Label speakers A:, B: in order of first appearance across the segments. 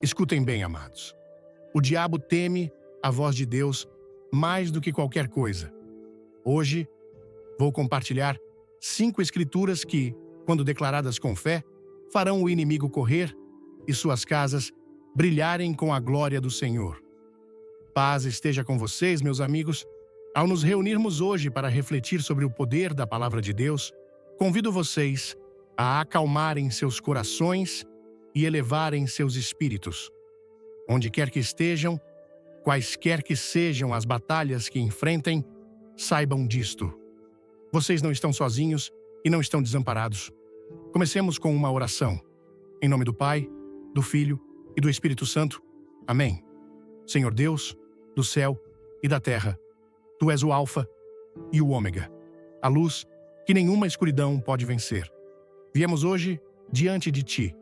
A: Escutem bem, amados. O diabo teme a voz de Deus mais do que qualquer coisa. Hoje, vou compartilhar 5 escrituras que, quando declaradas com fé, farão o inimigo correr e suas casas brilharem com a glória do Senhor. Paz esteja com vocês, meus amigos. Ao nos reunirmos hoje para refletir sobre o poder da Palavra de Deus, convido vocês a acalmarem seus corações e elevarem seus espíritos. Onde quer que estejam, quaisquer que sejam as batalhas que enfrentem, saibam disto. Vocês não estão sozinhos e não estão desamparados. Comecemos com uma oração. Em nome do Pai, do Filho e do Espírito Santo. Amém. Senhor Deus, do céu e da terra, Tu és o Alfa e o Ômega, a luz que nenhuma escuridão pode vencer. Viemos hoje diante de Ti,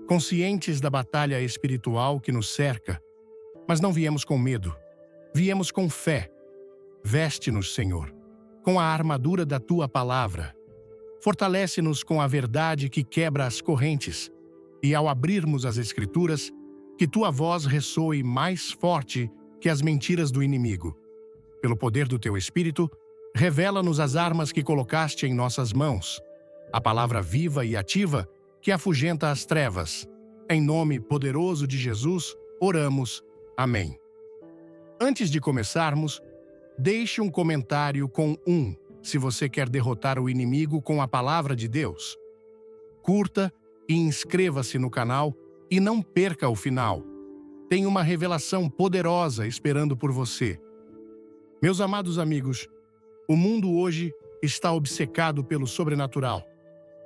A: conscientes da batalha espiritual que nos cerca, mas não viemos com medo, viemos com fé. Veste-nos, Senhor, com a armadura da Tua palavra. Fortalece-nos com a verdade que quebra as correntes, e ao abrirmos as Escrituras, que Tua voz ressoe mais forte que as mentiras do inimigo. Pelo poder do Teu Espírito, revela-nos as armas que colocaste em nossas mãos, a palavra viva e ativa que afugenta as trevas. Em nome poderoso de Jesus, oramos. Amém. Antes de começarmos, deixe um comentário com se você quer derrotar o inimigo com a palavra de Deus. Curta e inscreva-se no canal e não perca o final. Tem uma revelação poderosa esperando por você. Meus amados amigos, o mundo hoje está obcecado pelo sobrenatural.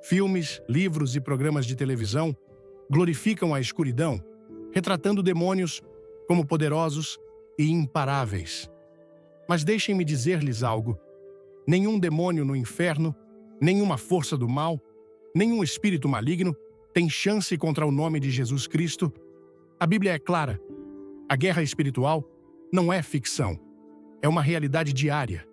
A: Filmes, livros e programas de televisão glorificam a escuridão, retratando demônios como poderosos e imparáveis. Mas deixem-me dizer-lhes algo. Nenhum demônio no inferno, nenhuma força do mal, nenhum espírito maligno tem chance contra o nome de Jesus Cristo. A Bíblia é clara. A guerra espiritual não é ficção. É uma realidade diária.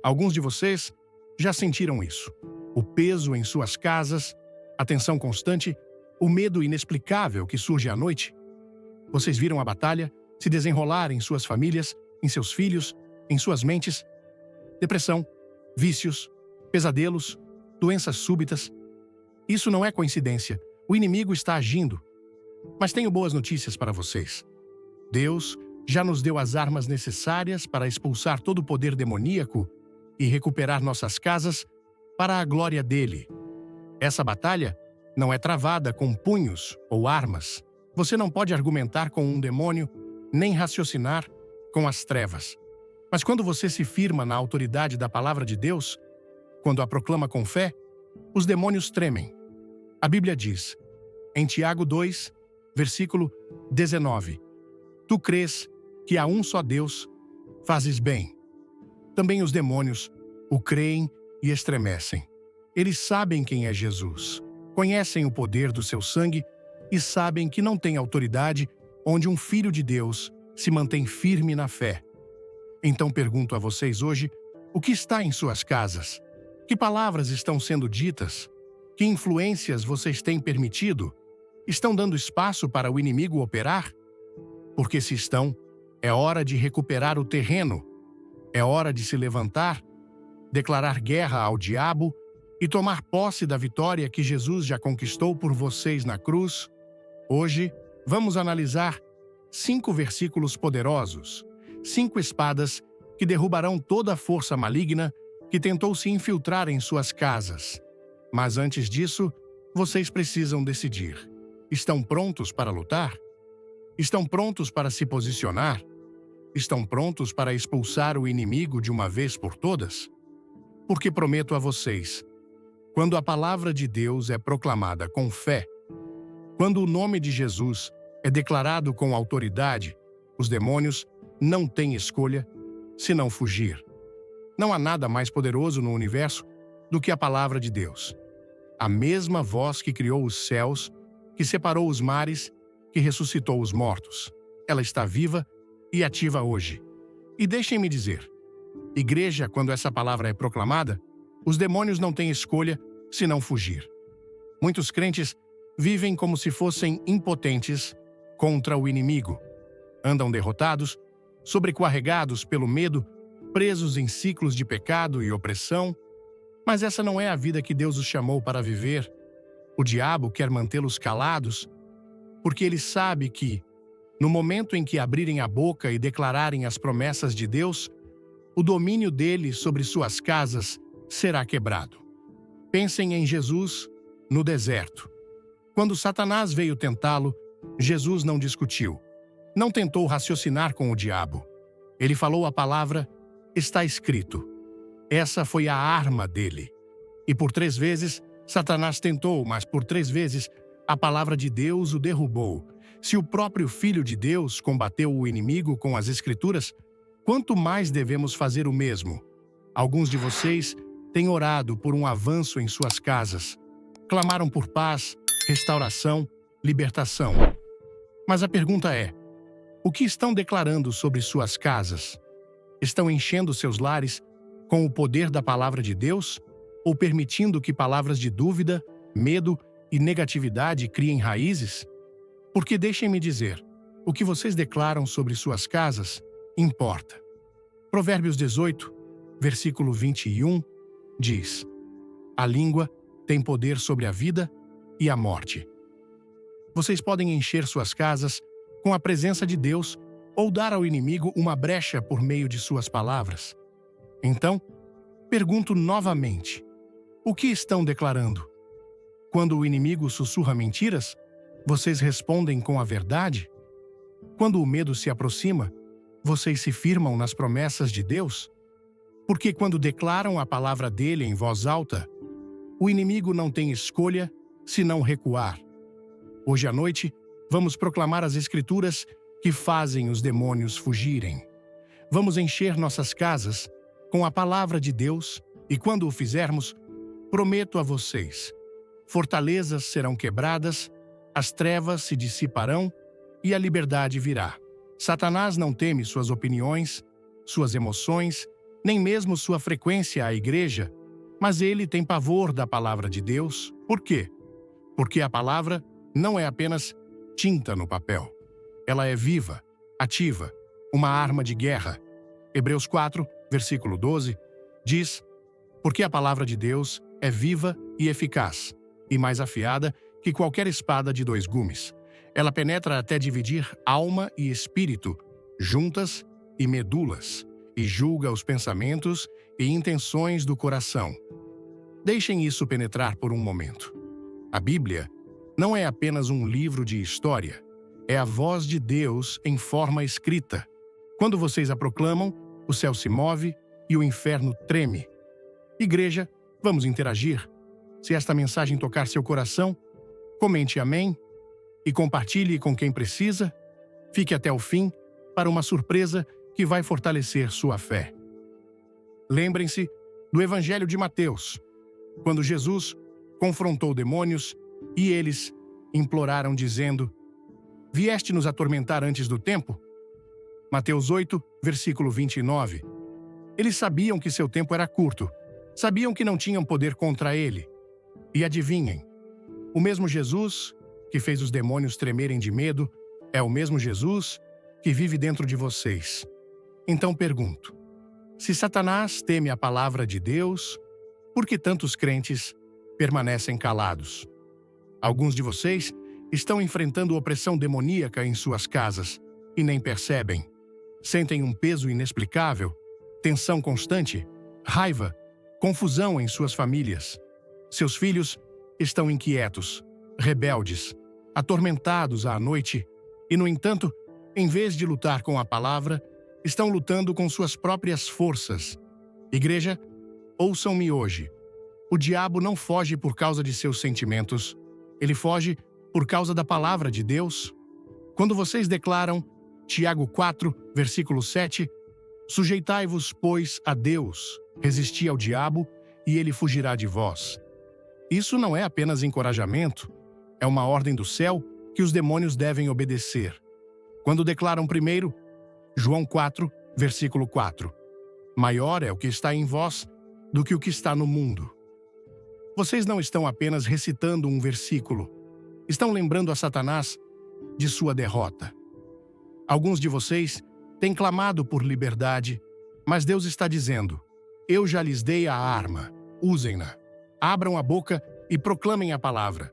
A: Alguns de vocês já sentiram isso. O peso em suas casas, a tensão constante, o medo inexplicável que surge à noite. Vocês viram a batalha se desenrolar em suas famílias, em seus filhos, em suas mentes. Depressão, vícios, pesadelos, doenças súbitas. Isso não é coincidência. O inimigo está agindo. Mas tenho boas notícias para vocês. Deus já nos deu as armas necessárias para expulsar todo o poder demoníaco e recuperar nossas casas para a glória dele. Essa batalha não é travada com punhos ou armas. Você não pode argumentar com um demônio, nem raciocinar com as trevas. Mas quando você se firma na autoridade da palavra de Deus, quando a proclama com fé, os demônios tremem. A Bíblia diz, em Tiago 2, versículo 19, Tu crês que há um só Deus, fazes bem. Também os demônios o creem e estremecem. Eles sabem quem é Jesus, conhecem o poder do seu sangue e sabem que não tem autoridade onde um filho de Deus se mantém firme na fé. Então pergunto a vocês hoje, o que está em suas casas? Que palavras estão sendo ditas? Que influências vocês têm permitido? Estão dando espaço para o inimigo operar? Porque se estão, é hora de recuperar o terreno. É hora de se levantar, declarar guerra ao diabo e tomar posse da vitória que Jesus já conquistou por vocês na cruz. Hoje, vamos analisar 5 versículos poderosos, 5 espadas que derrubarão toda a força maligna que tentou se infiltrar em suas casas. Mas antes disso, vocês precisam decidir. Estão prontos para lutar? Estão prontos para se posicionar? Estão prontos para expulsar o inimigo de uma vez por todas? Porque prometo a vocês, quando a palavra de Deus é proclamada com fé, quando o nome de Jesus é declarado com autoridade, os demônios não têm escolha senão fugir. Não há nada mais poderoso no universo do que a palavra de Deus. A mesma voz que criou os céus, que separou os mares, que ressuscitou os mortos. Ela está viva e ativa hoje. E deixem-me dizer, igreja, quando essa palavra é proclamada, os demônios não têm escolha senão fugir. Muitos crentes vivem como se fossem impotentes, contra o inimigo. Andam derrotados, sobrecarregados pelo medo, presos em ciclos de pecado e opressão. Mas essa não é a vida que Deus os chamou para viver. O diabo quer mantê-los calados, porque ele sabe que, no momento em que abrirem a boca e declararem as promessas de Deus, o domínio dele sobre suas casas será quebrado. Pensem em Jesus no deserto. Quando Satanás veio tentá-lo, Jesus não discutiu. Não tentou raciocinar com o diabo. Ele falou a palavra, está escrito. Essa foi a arma dele. E por 3 vezes, Satanás tentou, mas por 3 vezes, a palavra de Deus o derrubou. Se o próprio Filho de Deus combateu o inimigo com as Escrituras, quanto mais devemos fazer o mesmo? Alguns de vocês têm orado por um avanço em suas casas. Clamaram por paz, restauração, libertação. Mas a pergunta é, o que estão declarando sobre suas casas? Estão enchendo seus lares com o poder da palavra de Deus ou permitindo que palavras de dúvida, medo e negatividade criem raízes? Porque deixem-me dizer, o que vocês declaram sobre suas casas importa. Provérbios 18, versículo 21, diz: a língua tem poder sobre a vida e a morte. Vocês podem encher suas casas com a presença de Deus ou dar ao inimigo uma brecha por meio de suas palavras. Então, pergunto novamente, o que estão declarando? Quando o inimigo sussurra mentiras, vocês respondem com a verdade? Quando o medo se aproxima, vocês se firmam nas promessas de Deus? Porque quando declaram a palavra dele em voz alta, o inimigo não tem escolha senão recuar. Hoje à noite, vamos proclamar as Escrituras que fazem os demônios fugirem. Vamos encher nossas casas com a palavra de Deus e quando o fizermos, prometo a vocês, fortalezas serão quebradas, as trevas se dissiparão e a liberdade virá. Satanás não teme suas opiniões, suas emoções, nem mesmo sua frequência à igreja, mas ele tem pavor da palavra de Deus. Por quê? Porque a palavra não é apenas tinta no papel. Ela é viva, ativa, uma arma de guerra. Hebreus 4, versículo 12, diz: porque a palavra de Deus é viva e eficaz, e mais afiada que qualquer espada de 2 gumes. Ela penetra até dividir alma e espírito, juntas e medulas, e julga os pensamentos e intenções do coração. Deixem isso penetrar por um momento. A Bíblia não é apenas um livro de história, é a voz de Deus em forma escrita. Quando vocês a proclamam, o céu se move e o inferno treme. Igreja, vamos interagir. Se esta mensagem tocar seu coração, comente amém e compartilhe com quem precisa. Fique até o fim para uma surpresa que vai fortalecer sua fé. Lembrem-se do Evangelho de Mateus, quando Jesus confrontou demônios e eles imploraram dizendo: vieste nos atormentar antes do tempo? Mateus 8, versículo 29. Eles sabiam que seu tempo era curto, sabiam que não tinham poder contra ele. E adivinhem, o mesmo Jesus que fez os demônios tremerem de medo é o mesmo Jesus que vive dentro de vocês. Então pergunto, se Satanás teme a palavra de Deus, por que tantos crentes permanecem calados? Alguns de vocês estão enfrentando opressão demoníaca em suas casas e nem percebem. Sentem um peso inexplicável, tensão constante, raiva, confusão em suas famílias. Seus filhos estão inquietos, rebeldes, atormentados à noite e, no entanto, em vez de lutar com a palavra, estão lutando com suas próprias forças. Igreja, ouçam-me hoje. O diabo não foge por causa de seus sentimentos. Ele foge por causa da palavra de Deus. Quando vocês declaram, Tiago 4, versículo 7, sujeitai-vos, pois, a Deus, resisti ao diabo, e ele fugirá de vós. Isso não é apenas encorajamento, é uma ordem do céu que os demônios devem obedecer. Quando declaram primeiro, João 4, versículo 4, maior é o que está em vós do que o que está no mundo. Vocês não estão apenas recitando um versículo, estão lembrando a Satanás de sua derrota. Alguns de vocês têm clamado por liberdade, mas Deus está dizendo: eu já lhes dei a arma, usem-na. Abram a boca e proclamem a palavra.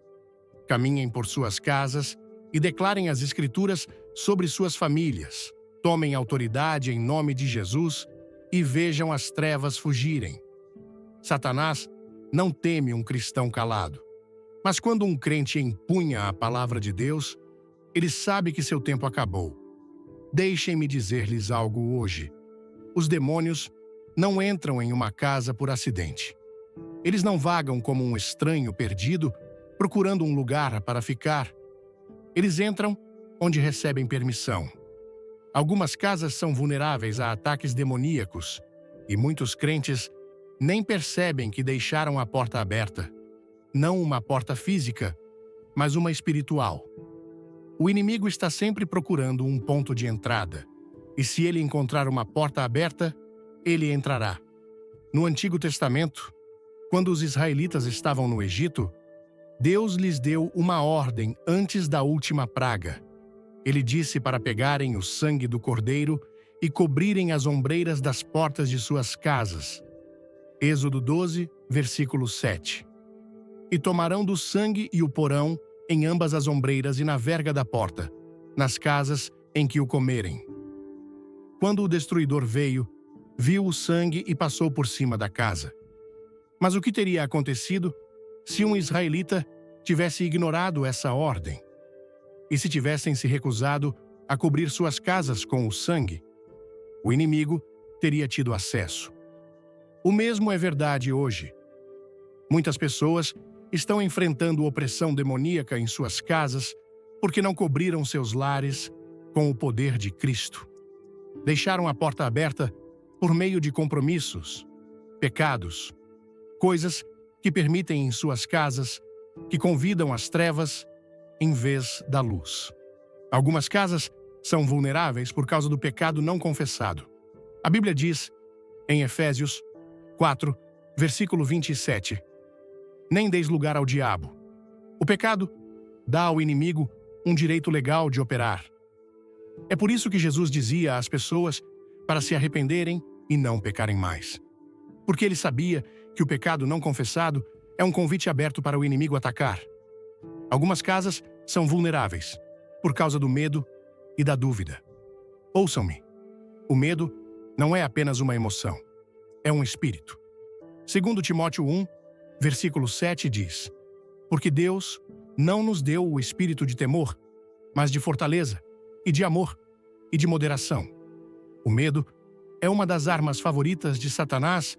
A: Caminhem por suas casas e declarem as Escrituras sobre suas famílias. Tomem autoridade em nome de Jesus e vejam as trevas fugirem. Satanás não teme um cristão calado. Mas quando um crente empunha a palavra de Deus, ele sabe que seu tempo acabou. Deixem-me dizer-lhes algo hoje. Os demônios não entram em uma casa por acidente. Eles não vagam como um estranho perdido, procurando um lugar para ficar. Eles entram onde recebem permissão. Algumas casas são vulneráveis a ataques demoníacos, e muitos crentes nem percebem que deixaram a porta aberta. Não uma porta física, mas uma espiritual. O inimigo está sempre procurando um ponto de entrada, e se ele encontrar uma porta aberta, ele entrará. No Antigo Testamento, quando os israelitas estavam no Egito, Deus lhes deu uma ordem antes da última praga. Ele disse para pegarem o sangue do cordeiro e cobrirem as ombreiras das portas de suas casas. Êxodo 12, versículo 7. E tomarão do sangue e o porão em ambas as ombreiras e na verga da porta, nas casas em que o comerem. Quando o destruidor veio, viu o sangue e passou por cima da casa. Mas o que teria acontecido se um israelita tivesse ignorado essa ordem? E se tivessem se recusado a cobrir suas casas com o sangue? O inimigo teria tido acesso. O mesmo é verdade hoje. Muitas pessoas estão enfrentando opressão demoníaca em suas casas porque não cobriram seus lares com o poder de Cristo. Deixaram a porta aberta por meio de compromissos, pecados, coisas que permitem em suas casas, que convidam as trevas em vez da luz. Algumas casas são vulneráveis por causa do pecado não confessado. A Bíblia diz, em Efésios 4, versículo 27, nem deis lugar ao diabo. O pecado dá ao inimigo um direito legal de operar. É por isso que Jesus dizia às pessoas para se arrependerem e não pecarem mais. Porque ele sabia que o pecado não confessado é um convite aberto para o inimigo atacar. Algumas casas são vulneráveis por causa do medo e da dúvida. Ouçam-me. O medo não é apenas uma emoção, é um espírito. Segundo Timóteo 1, versículo 7 diz: porque Deus não nos deu o espírito de temor, mas de fortaleza, e de amor, e de moderação. O medo é uma das armas favoritas de Satanás,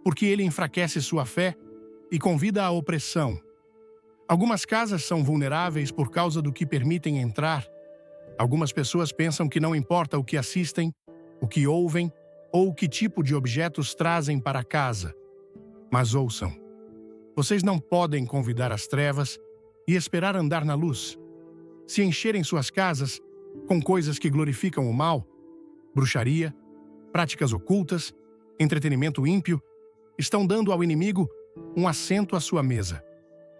A: porque ele enfraquece sua fé e convida à opressão. Algumas casas são vulneráveis por causa do que permitem entrar. Algumas pessoas pensam que não importa o que assistem, o que ouvem ou que tipo de objetos trazem para casa. Mas ouçam, vocês não podem convidar as trevas e esperar andar na luz. Se encherem suas casas com coisas que glorificam o mal, bruxaria, práticas ocultas, entretenimento ímpio, estão dando ao inimigo um assento à sua mesa.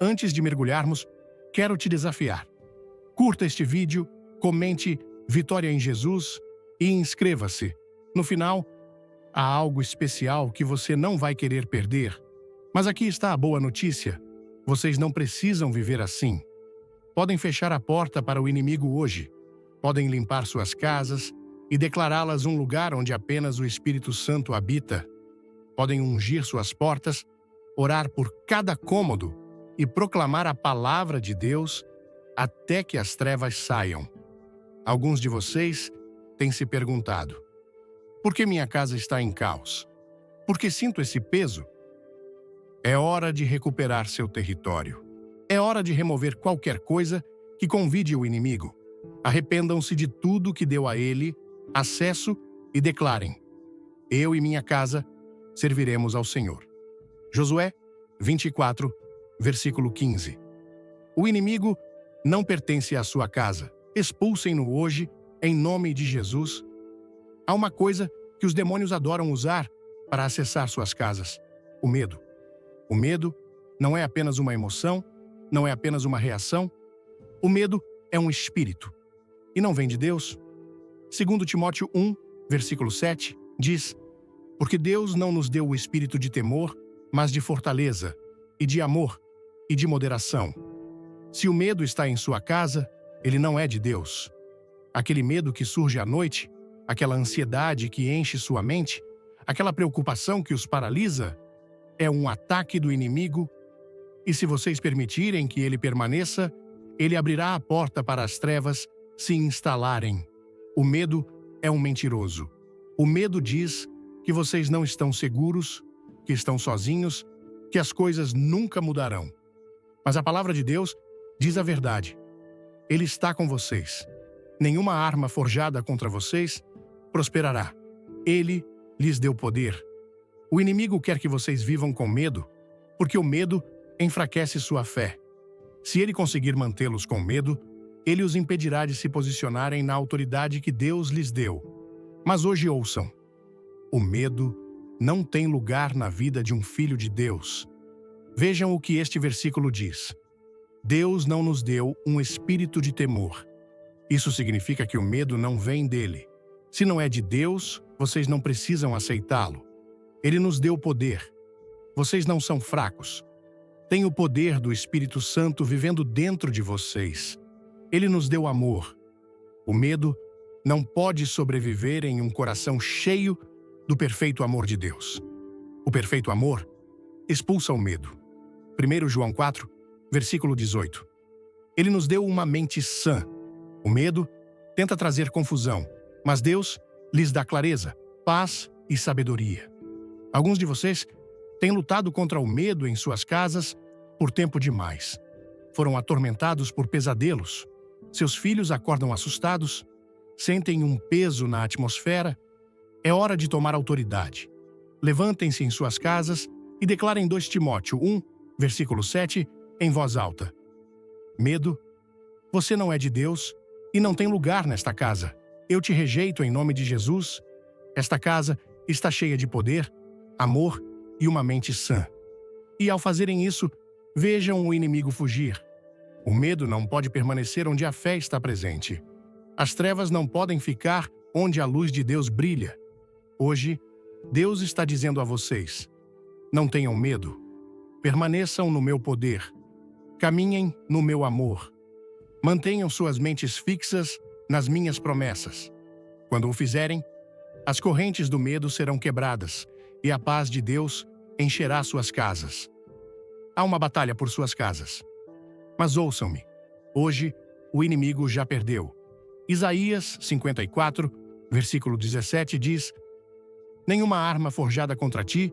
A: Antes de mergulharmos, quero te desafiar. Curta este vídeo, comente Vitória em Jesus e inscreva-se. No final, há algo especial que você não vai querer perder. Mas aqui está a boa notícia. Vocês não precisam viver assim. Podem fechar a porta para o inimigo hoje. Podem limpar suas casas e declará-las um lugar onde apenas o Espírito Santo habita. Podem ungir suas portas, orar por cada cômodo e proclamar a palavra de Deus até que as trevas saiam. Alguns de vocês têm se perguntado: por que minha casa está em caos? Por que sinto esse peso? É hora de recuperar seu território. É hora de remover qualquer coisa que convide o inimigo. Arrependam-se de tudo que deu a ele acesso e declarem: eu e minha casa serviremos ao Senhor. Josué 24, versículo 15. O inimigo não pertence à sua casa. Expulsem-no hoje, em nome de Jesus. Há uma coisa que os demônios adoram usar para acessar suas casas: o medo. O medo não é apenas uma emoção, não é apenas uma reação. O medo é um espírito e não vem de Deus. Segundo Timóteo 1, versículo 7, diz: porque Deus não nos deu o espírito de temor, mas de fortaleza, e de amor, e de moderação. Se o medo está em sua casa, ele não é de Deus. Aquele medo que surge à noite, aquela ansiedade que enche sua mente, aquela preocupação que os paralisa, é um ataque do inimigo, e se vocês permitirem que ele permaneça, ele abrirá a porta para as trevas se instalarem. O medo é um mentiroso. O medo diz que vocês não estão seguros, que estão sozinhos, que as coisas nunca mudarão. Mas a palavra de Deus diz a verdade. Ele está com vocês. Nenhuma arma forjada contra vocês prosperará. Ele lhes deu poder. O inimigo quer que vocês vivam com medo, porque o medo enfraquece sua fé. Se ele conseguir mantê-los com medo, ele os impedirá de se posicionarem na autoridade que Deus lhes deu. Mas hoje ouçam: o medo não tem lugar na vida de um filho de Deus. Vejam o que este versículo diz. Deus não nos deu um espírito de temor. Isso significa que o medo não vem dele. Se não é de Deus, vocês não precisam aceitá-lo. Ele nos deu poder. Vocês não são fracos. Tem o poder do Espírito Santo vivendo dentro de vocês. Ele nos deu amor. O medo não pode sobreviver em um coração cheio do perfeito amor de Deus. O perfeito amor expulsa o medo. 1 João 4, versículo 18. Ele nos deu uma mente sã. O medo tenta trazer confusão, mas Deus lhes dá clareza, paz e sabedoria. Alguns de vocês têm lutado contra o medo em suas casas por tempo demais. Foram atormentados por pesadelos. Seus filhos acordam assustados, sentem um peso na atmosfera. É hora de tomar autoridade. Levantem-se em suas casas e declarem 2 Timóteo 1, versículo 7, em voz alta. Medo, você não é de Deus e não tem lugar nesta casa. Eu te rejeito em nome de Jesus. Esta casa está cheia de poder, amor e uma mente sã. E ao fazerem isso, vejam o inimigo fugir. O medo não pode permanecer onde a fé está presente. As trevas não podem ficar onde a luz de Deus brilha. Hoje, Deus está dizendo a vocês: não tenham medo. Permaneçam no meu poder. Caminhem no meu amor. Mantenham suas mentes fixas nas minhas promessas. Quando o fizerem, as correntes do medo serão quebradas e a paz de Deus encherá suas casas. Há uma batalha por suas casas. Mas ouçam-me. Hoje, o inimigo já perdeu. Isaías 54, versículo 17 diz: nenhuma arma forjada contra ti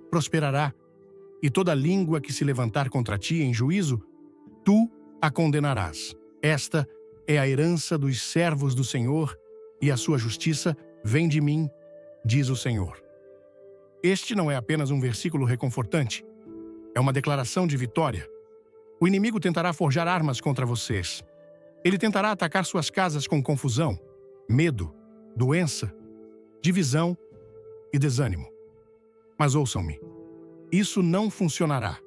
A: prosperará, e toda língua que se levantar contra ti em juízo, tu a condenarás. Esta é a herança dos servos do Senhor, e a sua justiça vem de mim, diz o Senhor. Este não é apenas um versículo reconfortante. É uma declaração de vitória. O inimigo tentará forjar armas contra vocês. Ele tentará atacar suas casas com confusão, medo, doença, divisão e desânimo. Mas ouçam-me. Isso não funcionará.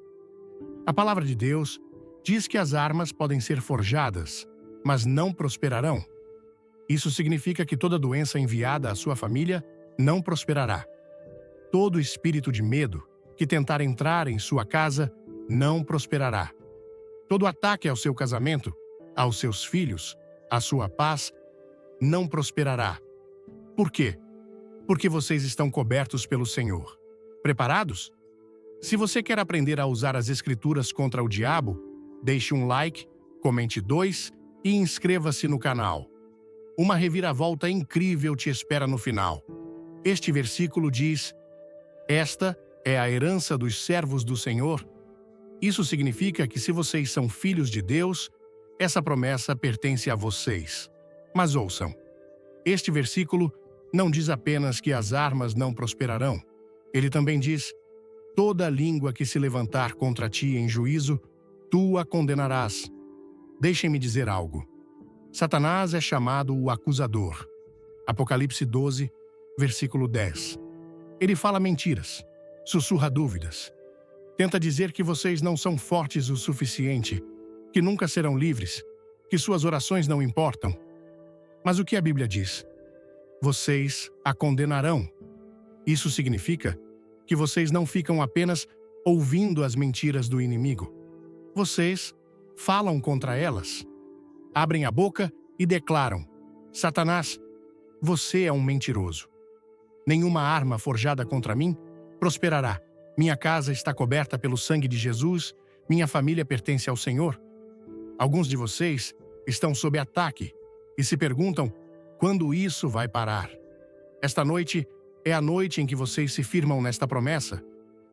A: A palavra de Deus diz que as armas podem ser forjadas, mas não prosperarão. Isso significa que toda doença enviada à sua família não prosperará. Todo espírito de medo que tentar entrar em sua casa não prosperará. Todo ataque ao seu casamento, aos seus filhos, à sua paz, não prosperará. Por quê? Porque vocês estão cobertos pelo Senhor. Preparados? Se você quer aprender a usar as Escrituras contra o diabo, deixe um like, comente 2 e inscreva-se no canal. Uma reviravolta incrível te espera no final. Este versículo diz: esta é a herança dos servos do Senhor. Isso significa que se vocês são filhos de Deus, essa promessa pertence a vocês. Mas ouçam, este versículo não diz apenas que as armas não prosperarão. Ele também diz: toda língua que se levantar contra ti em juízo, tu a condenarás. Deixem-me dizer algo. Satanás é chamado o acusador. Apocalipse 12, versículo 10. Ele fala mentiras, sussurra dúvidas. Tenta dizer que vocês não são fortes o suficiente, que nunca serão livres, que suas orações não importam. Mas o que a Bíblia diz? Vocês a condenarão. Isso significa que vocês não ficam apenas ouvindo as mentiras do inimigo. Vocês falam contra elas. Abrem a boca e declaram: Satanás, você é um mentiroso. Nenhuma arma forjada contra mim prosperará. Minha casa está coberta pelo sangue de Jesus. Minha família pertence ao Senhor. Alguns de vocês estão sob ataque e se perguntam quando isso vai parar. Esta noite é a noite em que vocês se firmam nesta promessa.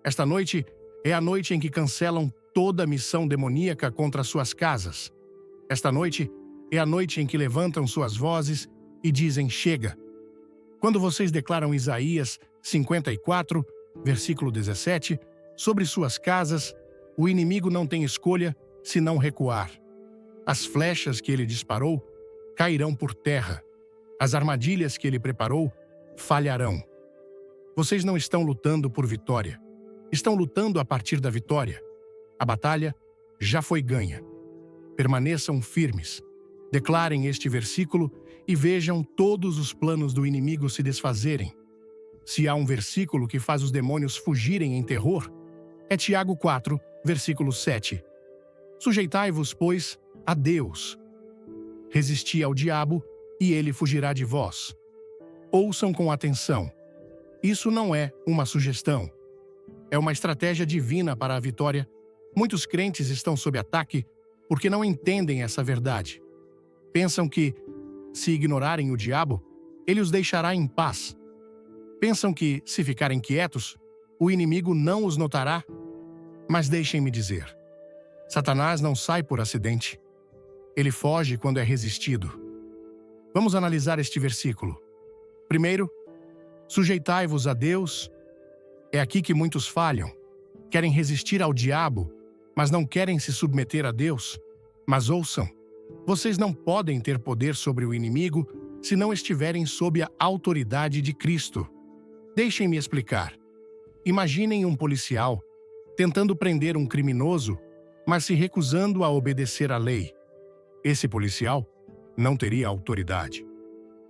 A: Esta noite é a noite em que cancelam toda missão demoníaca contra suas casas. Esta noite é a noite em que levantam suas vozes e dizem: chega. Quando vocês declaram Isaías 54, versículo 17, sobre suas casas, o inimigo não tem escolha senão recuar. As flechas que ele disparou cairão por terra. As armadilhas que ele preparou falharão. Vocês não estão lutando por vitória. Estão lutando a partir da vitória. A batalha já foi ganha. Permaneçam firmes. Declarem este versículo e vejam todos os planos do inimigo se desfazerem. Se há um versículo que faz os demônios fugirem em terror, é Tiago 4, versículo 7. Sujeitai-vos, pois, a Deus. Resisti ao diabo e ele fugirá de vós. Ouçam com atenção. Isso não é uma sugestão. É uma estratégia divina para a vitória. Muitos crentes estão sob ataque porque não entendem essa verdade. Pensam que, se ignorarem o diabo, ele os deixará em paz. Pensam que, se ficarem quietos, o inimigo não os notará. Mas deixem-me dizer, Satanás não sai por acidente. Ele foge quando é resistido. Vamos analisar este versículo. Primeiro, sujeitai-vos a Deus. É aqui que muitos falham. Querem resistir ao diabo, mas não querem se submeter a Deus. Mas ouçam, vocês não podem ter poder sobre o inimigo se não estiverem sob a autoridade de Cristo. Deixem-me explicar. Imaginem um policial tentando prender um criminoso, mas se recusando a obedecer à lei. Esse policial não teria autoridade.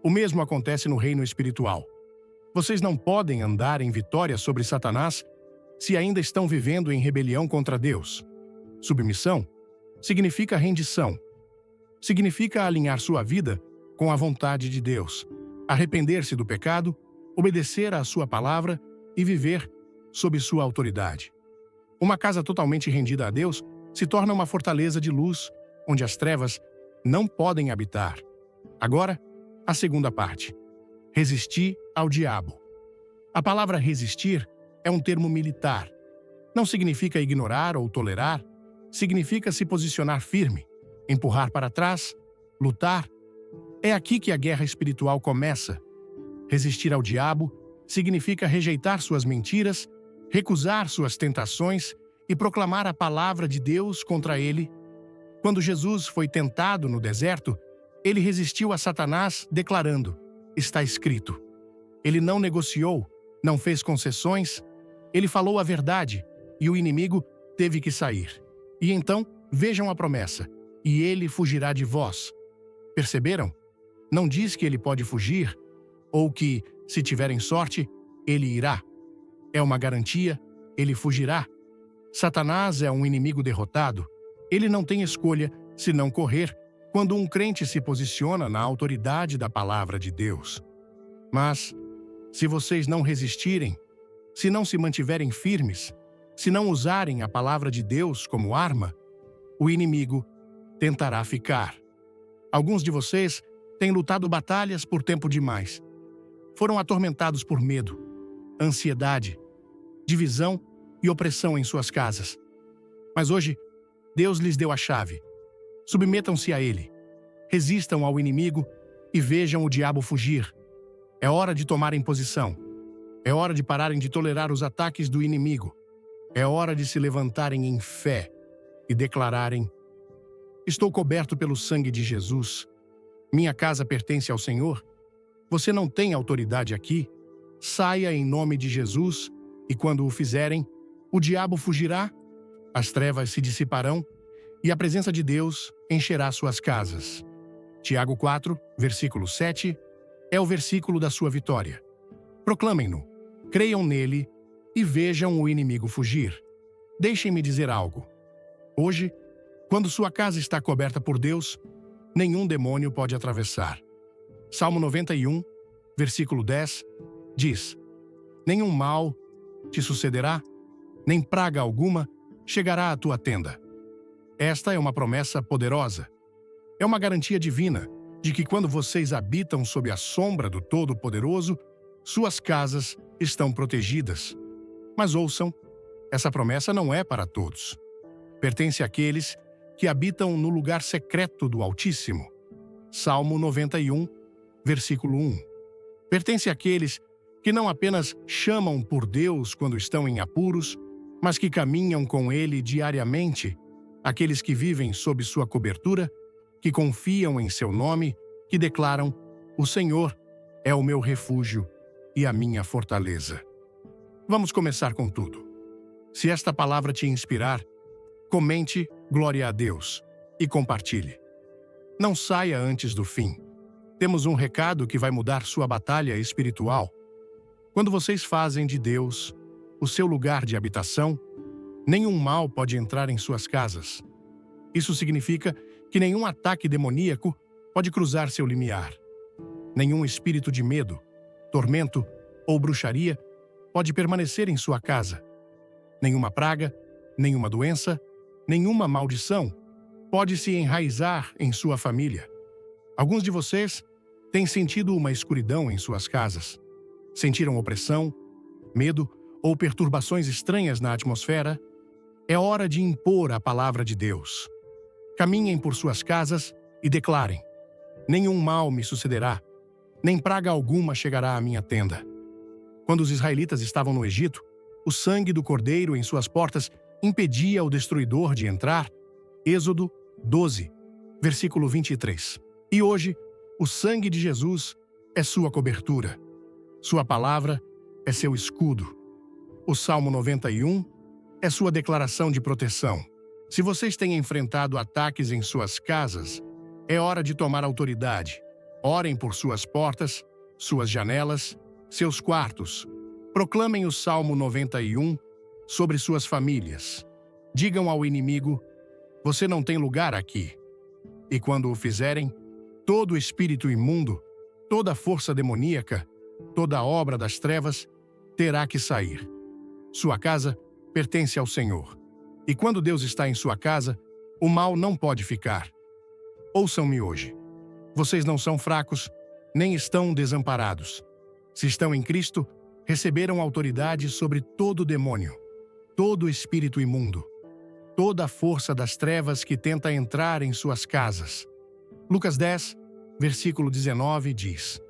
A: O mesmo acontece no reino espiritual. Vocês não podem andar em vitória sobre Satanás se ainda estão vivendo em rebelião contra Deus. Submissão significa rendição. Significa alinhar sua vida com a vontade de Deus, arrepender-se do pecado, obedecer à sua palavra e viver sob sua autoridade. Uma casa totalmente rendida a Deus se torna uma fortaleza de luz, onde as trevas não podem habitar. Agora, a segunda parte. Resistir ao diabo. A palavra resistir é um termo militar. Não significa ignorar ou tolerar, significa se posicionar firme, empurrar para trás, lutar. É aqui que a guerra espiritual começa. Resistir ao diabo significa rejeitar suas mentiras, recusar suas tentações e proclamar a palavra de Deus contra ele. Quando Jesus foi tentado no deserto, ele resistiu a Satanás, declarando: está escrito. Ele não negociou, não fez concessões, ele falou a verdade e o inimigo teve que sair. E então, vejam a promessa: e ele fugirá de vós. Perceberam? Não diz que ele pode fugir, ou que, se tiverem sorte, ele irá. É uma garantia, ele fugirá. Satanás é um inimigo derrotado. Ele não tem escolha senão correr quando um crente se posiciona na autoridade da palavra de Deus. Mas, se vocês não resistirem, se não se mantiverem firmes, se não usarem a palavra de Deus como arma, o inimigo tentará ficar. Alguns de vocês têm lutado batalhas por tempo demais. Foram atormentados por medo, ansiedade, divisão e opressão em suas casas. Mas hoje, Deus lhes deu a chave. Submetam-se a Ele. Resistam ao inimigo e vejam o diabo fugir. É hora de tomarem posição. É hora de pararem de tolerar os ataques do inimigo. É hora de se levantarem em fé e declararem: estou coberto pelo sangue de Jesus. Minha casa pertence ao Senhor. Você não tem autoridade aqui. Saia em nome de Jesus, e quando o fizerem, o diabo fugirá, as trevas se dissiparão e a presença de Deus encherá suas casas. Tiago 4, versículo 7, é o versículo da sua vitória. Proclamem-no, creiam nele e vejam o inimigo fugir. Deixem-me dizer algo. Hoje, quando sua casa está coberta por Deus, nenhum demônio pode atravessar. Salmo 91, versículo 10, diz: nenhum mal te sucederá, nem praga alguma chegará à tua tenda. Esta é uma promessa poderosa. É uma garantia divina de que quando vocês habitam sob a sombra do Todo-Poderoso, suas casas estão protegidas. Mas ouçam, essa promessa não é para todos. Pertence àqueles que habitam no lugar secreto do Altíssimo. Salmo 91, versículo 1. Pertence àqueles que não apenas chamam por Deus quando estão em apuros, mas que caminham com Ele diariamente, aqueles que vivem sob sua cobertura, que confiam em seu nome, que declaram: o Senhor é o meu refúgio e a minha fortaleza. Vamos começar com tudo. Se esta palavra te inspirar, comente glória a Deus e compartilhe. Não saia antes do fim. Temos um recado que vai mudar sua batalha espiritual. Quando vocês fazem de Deus o seu lugar de habitação, nenhum mal pode entrar em suas casas. Isso significa que nenhum ataque demoníaco pode cruzar seu limiar. Nenhum espírito de medo, tormento ou bruxaria pode permanecer em sua casa. Nenhuma praga, nenhuma doença, nenhuma maldição pode se enraizar em sua família. Alguns de vocês têm sentido uma escuridão em suas casas. Sentiram opressão, medo ou perturbações estranhas na atmosfera? É hora de impor a palavra de Deus. Caminhem por suas casas e declarem: nenhum mal me sucederá, nem praga alguma chegará à minha tenda. Quando os israelitas estavam no Egito, o sangue do cordeiro em suas portas impedia o destruidor de entrar. Êxodo 12, versículo 23. E hoje, o sangue de Jesus é sua cobertura. Sua palavra é seu escudo. O Salmo 91 é sua declaração de proteção. Se vocês têm enfrentado ataques em suas casas, é hora de tomar autoridade. Orem por suas portas, suas janelas, seus quartos. Proclamem o Salmo 91 sobre suas famílias. Digam ao inimigo: você não tem lugar aqui. E quando o fizerem, todo espírito imundo, toda força demoníaca, toda obra das trevas terá que sair. Sua casa pertence ao Senhor. E quando Deus está em sua casa, o mal não pode ficar. Ouçam-me hoje. Vocês não são fracos, nem estão desamparados. Se estão em Cristo, receberam autoridade sobre todo demônio, todo espírito imundo, toda a força das trevas que tenta entrar em suas casas. Lucas 10, versículo 19 diz: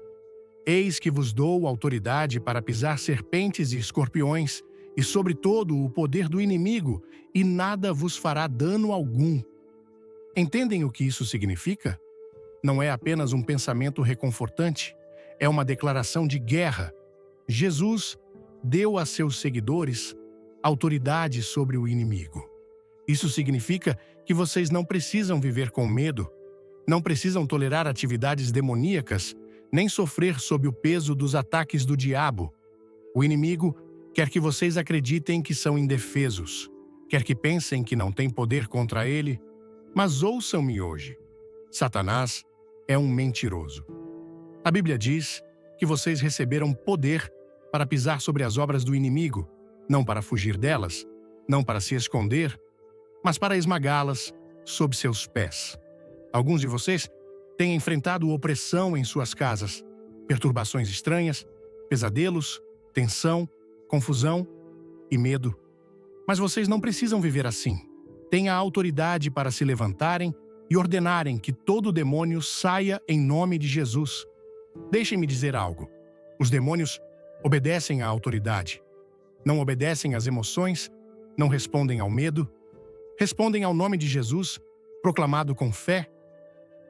A: eis que vos dou autoridade para pisar serpentes e escorpiões, e sobre todo o poder do inimigo, e nada vos fará dano algum. Entendem o que isso significa? Não é apenas um pensamento reconfortante, é uma declaração de guerra. Jesus deu a seus seguidores autoridade sobre o inimigo. Isso significa que vocês não precisam viver com medo, não precisam tolerar atividades demoníacas, nem sofrer sob o peso dos ataques do diabo. O inimigo quer que vocês acreditem que são indefesos, quer que pensem que não têm poder contra ele, mas ouçam-me hoje. Satanás é um mentiroso. A Bíblia diz que vocês receberam poder para pisar sobre as obras do inimigo, não para fugir delas, não para se esconder, mas para esmagá-las sob seus pés. Alguns de vocês têm enfrentado opressão em suas casas, perturbações estranhas, pesadelos, tensão, confusão e medo. Mas vocês não precisam viver assim. Têm a autoridade para se levantarem e ordenarem que todo demônio saia em nome de Jesus. Deixem-me dizer algo. Os demônios obedecem à autoridade. Não obedecem às emoções, não respondem ao medo. Respondem ao nome de Jesus, proclamado com fé.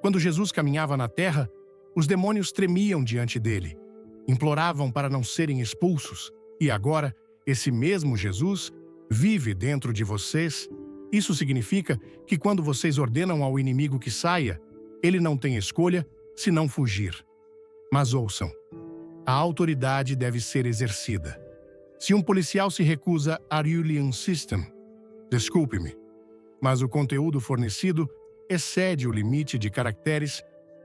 A: Quando Jesus caminhava na terra, os demônios tremiam diante dele, imploravam para não serem expulsos. E agora, esse mesmo Jesus vive dentro de vocês Isso significa que quando vocês ordenam ao inimigo que saia, ele não tem escolha senão fugir. Mas ouçam, a autoridade deve ser exercida. Se um policial se recusa a Arjulian System, desculpe-me, mas o conteúdo fornecido excede o limite de caracteres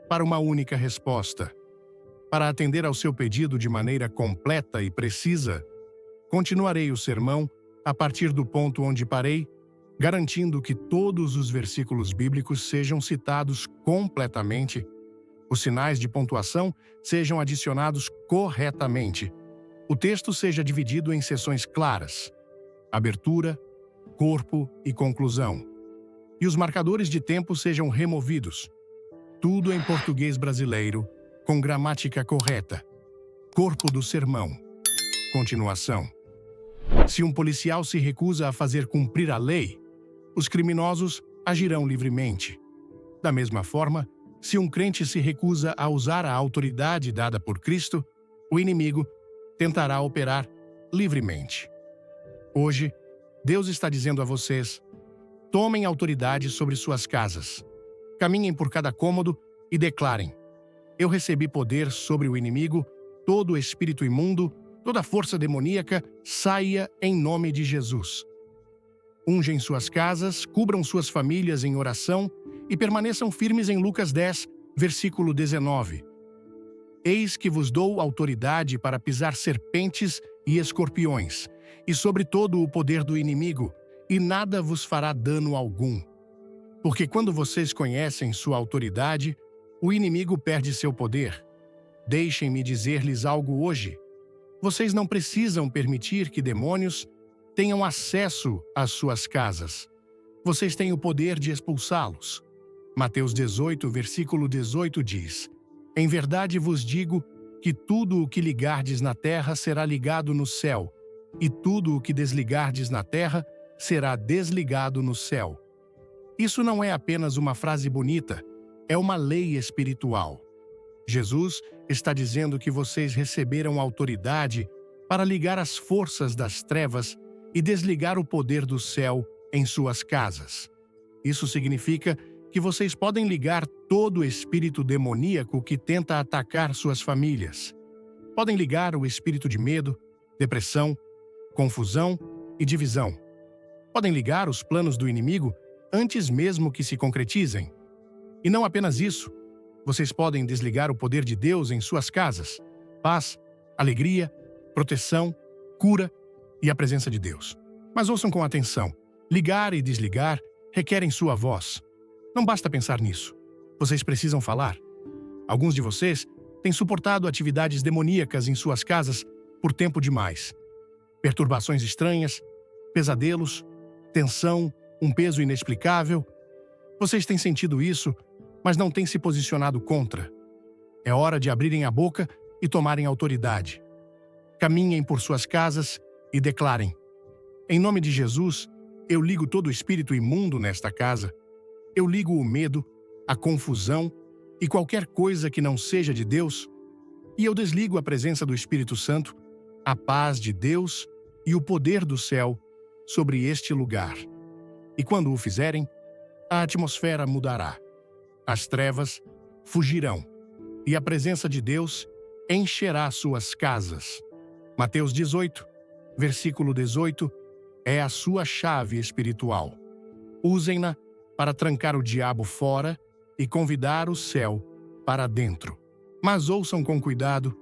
A: para uma única resposta. Para atender ao seu pedido de maneira completa e precisa, continuarei o sermão a partir do ponto onde parei, garantindo que todos os versículos bíblicos sejam citados completamente, os sinais de pontuação sejam adicionados corretamente, o texto seja dividido em seções claras, abertura, corpo e conclusão, e os marcadores de tempo sejam removidos. Tudo em português brasileiro, com gramática correta. Corpo do sermão. Continuação. Se um policial se recusa a fazer cumprir a lei, os criminosos agirão livremente. Da mesma forma, se um crente se recusa a usar a autoridade dada por Cristo, o inimigo tentará operar livremente. Hoje, Deus está dizendo a vocês: tomem autoridade sobre suas casas. Caminhem por cada cômodo e declarem: eu recebi poder sobre o inimigo, todo espírito imundo, toda força demoníaca, saia em nome de Jesus. Ungem suas casas, cubram suas famílias em oração e permaneçam firmes em Lucas 10, versículo 19. Eis que vos dou autoridade para pisar serpentes e escorpiões, e sobre todo o poder do inimigo, e nada vos fará dano algum. Porque quando vocês conhecem sua autoridade, o inimigo perde seu poder. Deixem-me dizer-lhes algo hoje. Vocês não precisam permitir que demônios tenham acesso às suas casas. Vocês têm o poder de expulsá-los. Mateus 18, versículo 18 diz: em verdade vos digo que tudo o que ligardes na terra será ligado no céu, e tudo o que desligardes na terra será desligado no céu. Isso não é apenas uma frase bonita, é uma lei espiritual. Jesus está dizendo que vocês receberam autoridade para ligar as forças das trevas e desligar o poder do céu em suas casas. Isso significa que vocês podem ligar todo espírito demoníaco que tenta atacar suas famílias. Podem ligar o espírito de medo, depressão, confusão e divisão. Podem ligar os planos do inimigo antes mesmo que se concretizem. E não apenas isso, vocês podem desligar o poder de Deus em suas casas: paz, alegria, proteção, cura e a presença de Deus. Mas ouçam com atenção: ligar e desligar requerem sua voz. Não basta pensar nisso. Vocês precisam falar. Alguns de vocês têm suportado atividades demoníacas em suas casas por tempo demais. Perturbações estranhas, pesadelos, tensão, um peso inexplicável. Vocês têm sentido isso, mas não têm se posicionado contra. É hora de abrirem a boca e tomarem autoridade. Caminhem por suas casas e declarem: em nome de Jesus, eu ligo todo espírito imundo nesta casa. Eu ligo o medo, a confusão e qualquer coisa que não seja de Deus, e eu desligo a presença do Espírito Santo, a paz de Deus e o poder do céu sobre este lugar. E quando o fizerem, a atmosfera mudará. As trevas fugirão, e a presença de Deus encherá suas casas. Mateus 18, versículo 18, é a sua chave espiritual. Usem-na para trancar o diabo fora e convidar o céu para dentro. Mas ouçam com cuidado: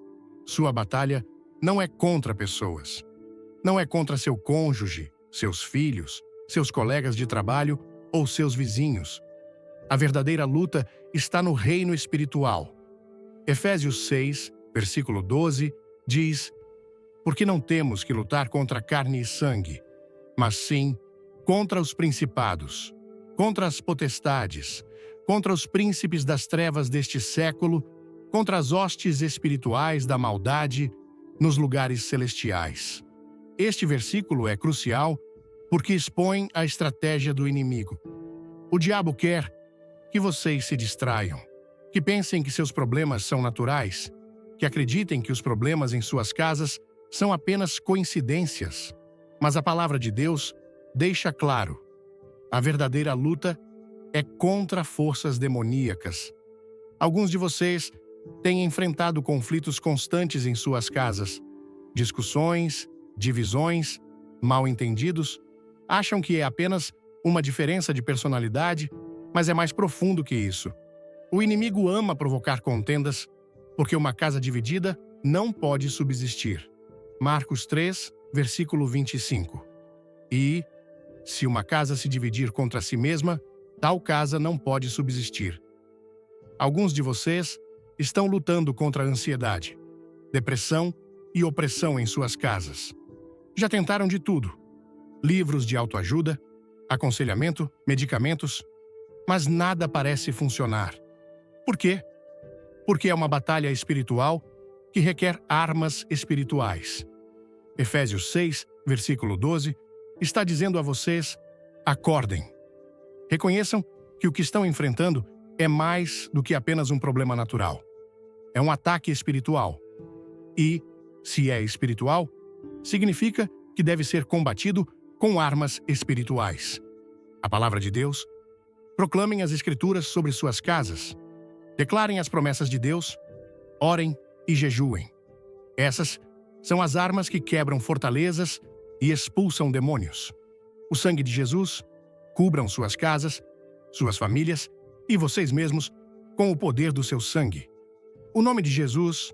A: sua batalha não é contra pessoas. Não é contra seu cônjuge, seus filhos, seus colegas de trabalho ou seus vizinhos. A verdadeira luta está no reino espiritual. Efésios 6, versículo 12, diz: porque não temos que lutar contra carne e sangue, mas sim contra os principados, contra as potestades, contra os príncipes das trevas deste século, contra as hostes espirituais da maldade nos lugares celestiais. Este versículo é crucial porque expõe a estratégia do inimigo. O diabo quer que vocês se distraiam, que pensem que seus problemas são naturais, que acreditem que os problemas em suas casas são apenas coincidências. Mas a palavra de Deus deixa claro: A verdadeira luta é contra forças demoníacas. Alguns de vocês têm enfrentado conflitos constantes em suas casas. Discussões, divisões, mal-entendidos. Acham que é apenas uma diferença de personalidade, mas é mais profundo que isso. O inimigo ama provocar contendas, porque uma casa dividida não pode subsistir. Marcos 3, versículo 25. E, se uma casa se dividir contra si mesma, tal casa não pode subsistir. Alguns de vocês estão lutando contra a ansiedade, depressão e opressão em suas casas. Já tentaram de tudo: livros de autoajuda, aconselhamento, medicamentos, mas nada parece funcionar. Por quê? Porque é uma batalha espiritual que requer armas espirituais. Efésios 6, versículo 12, está dizendo a vocês: acordem. Reconheçam que o que estão enfrentando é mais do que apenas um problema natural. É um ataque espiritual. E, se é espiritual, significa que deve ser combatido com armas espirituais. A palavra de Deus. Proclamem as Escrituras sobre suas casas. Declarem as promessas de Deus. Orem e jejuem. Essas são as armas que quebram fortalezas e expulsam demônios. O sangue de Jesus cubram suas casas, suas famílias e vocês mesmos com o poder do seu sangue. O nome de Jesus,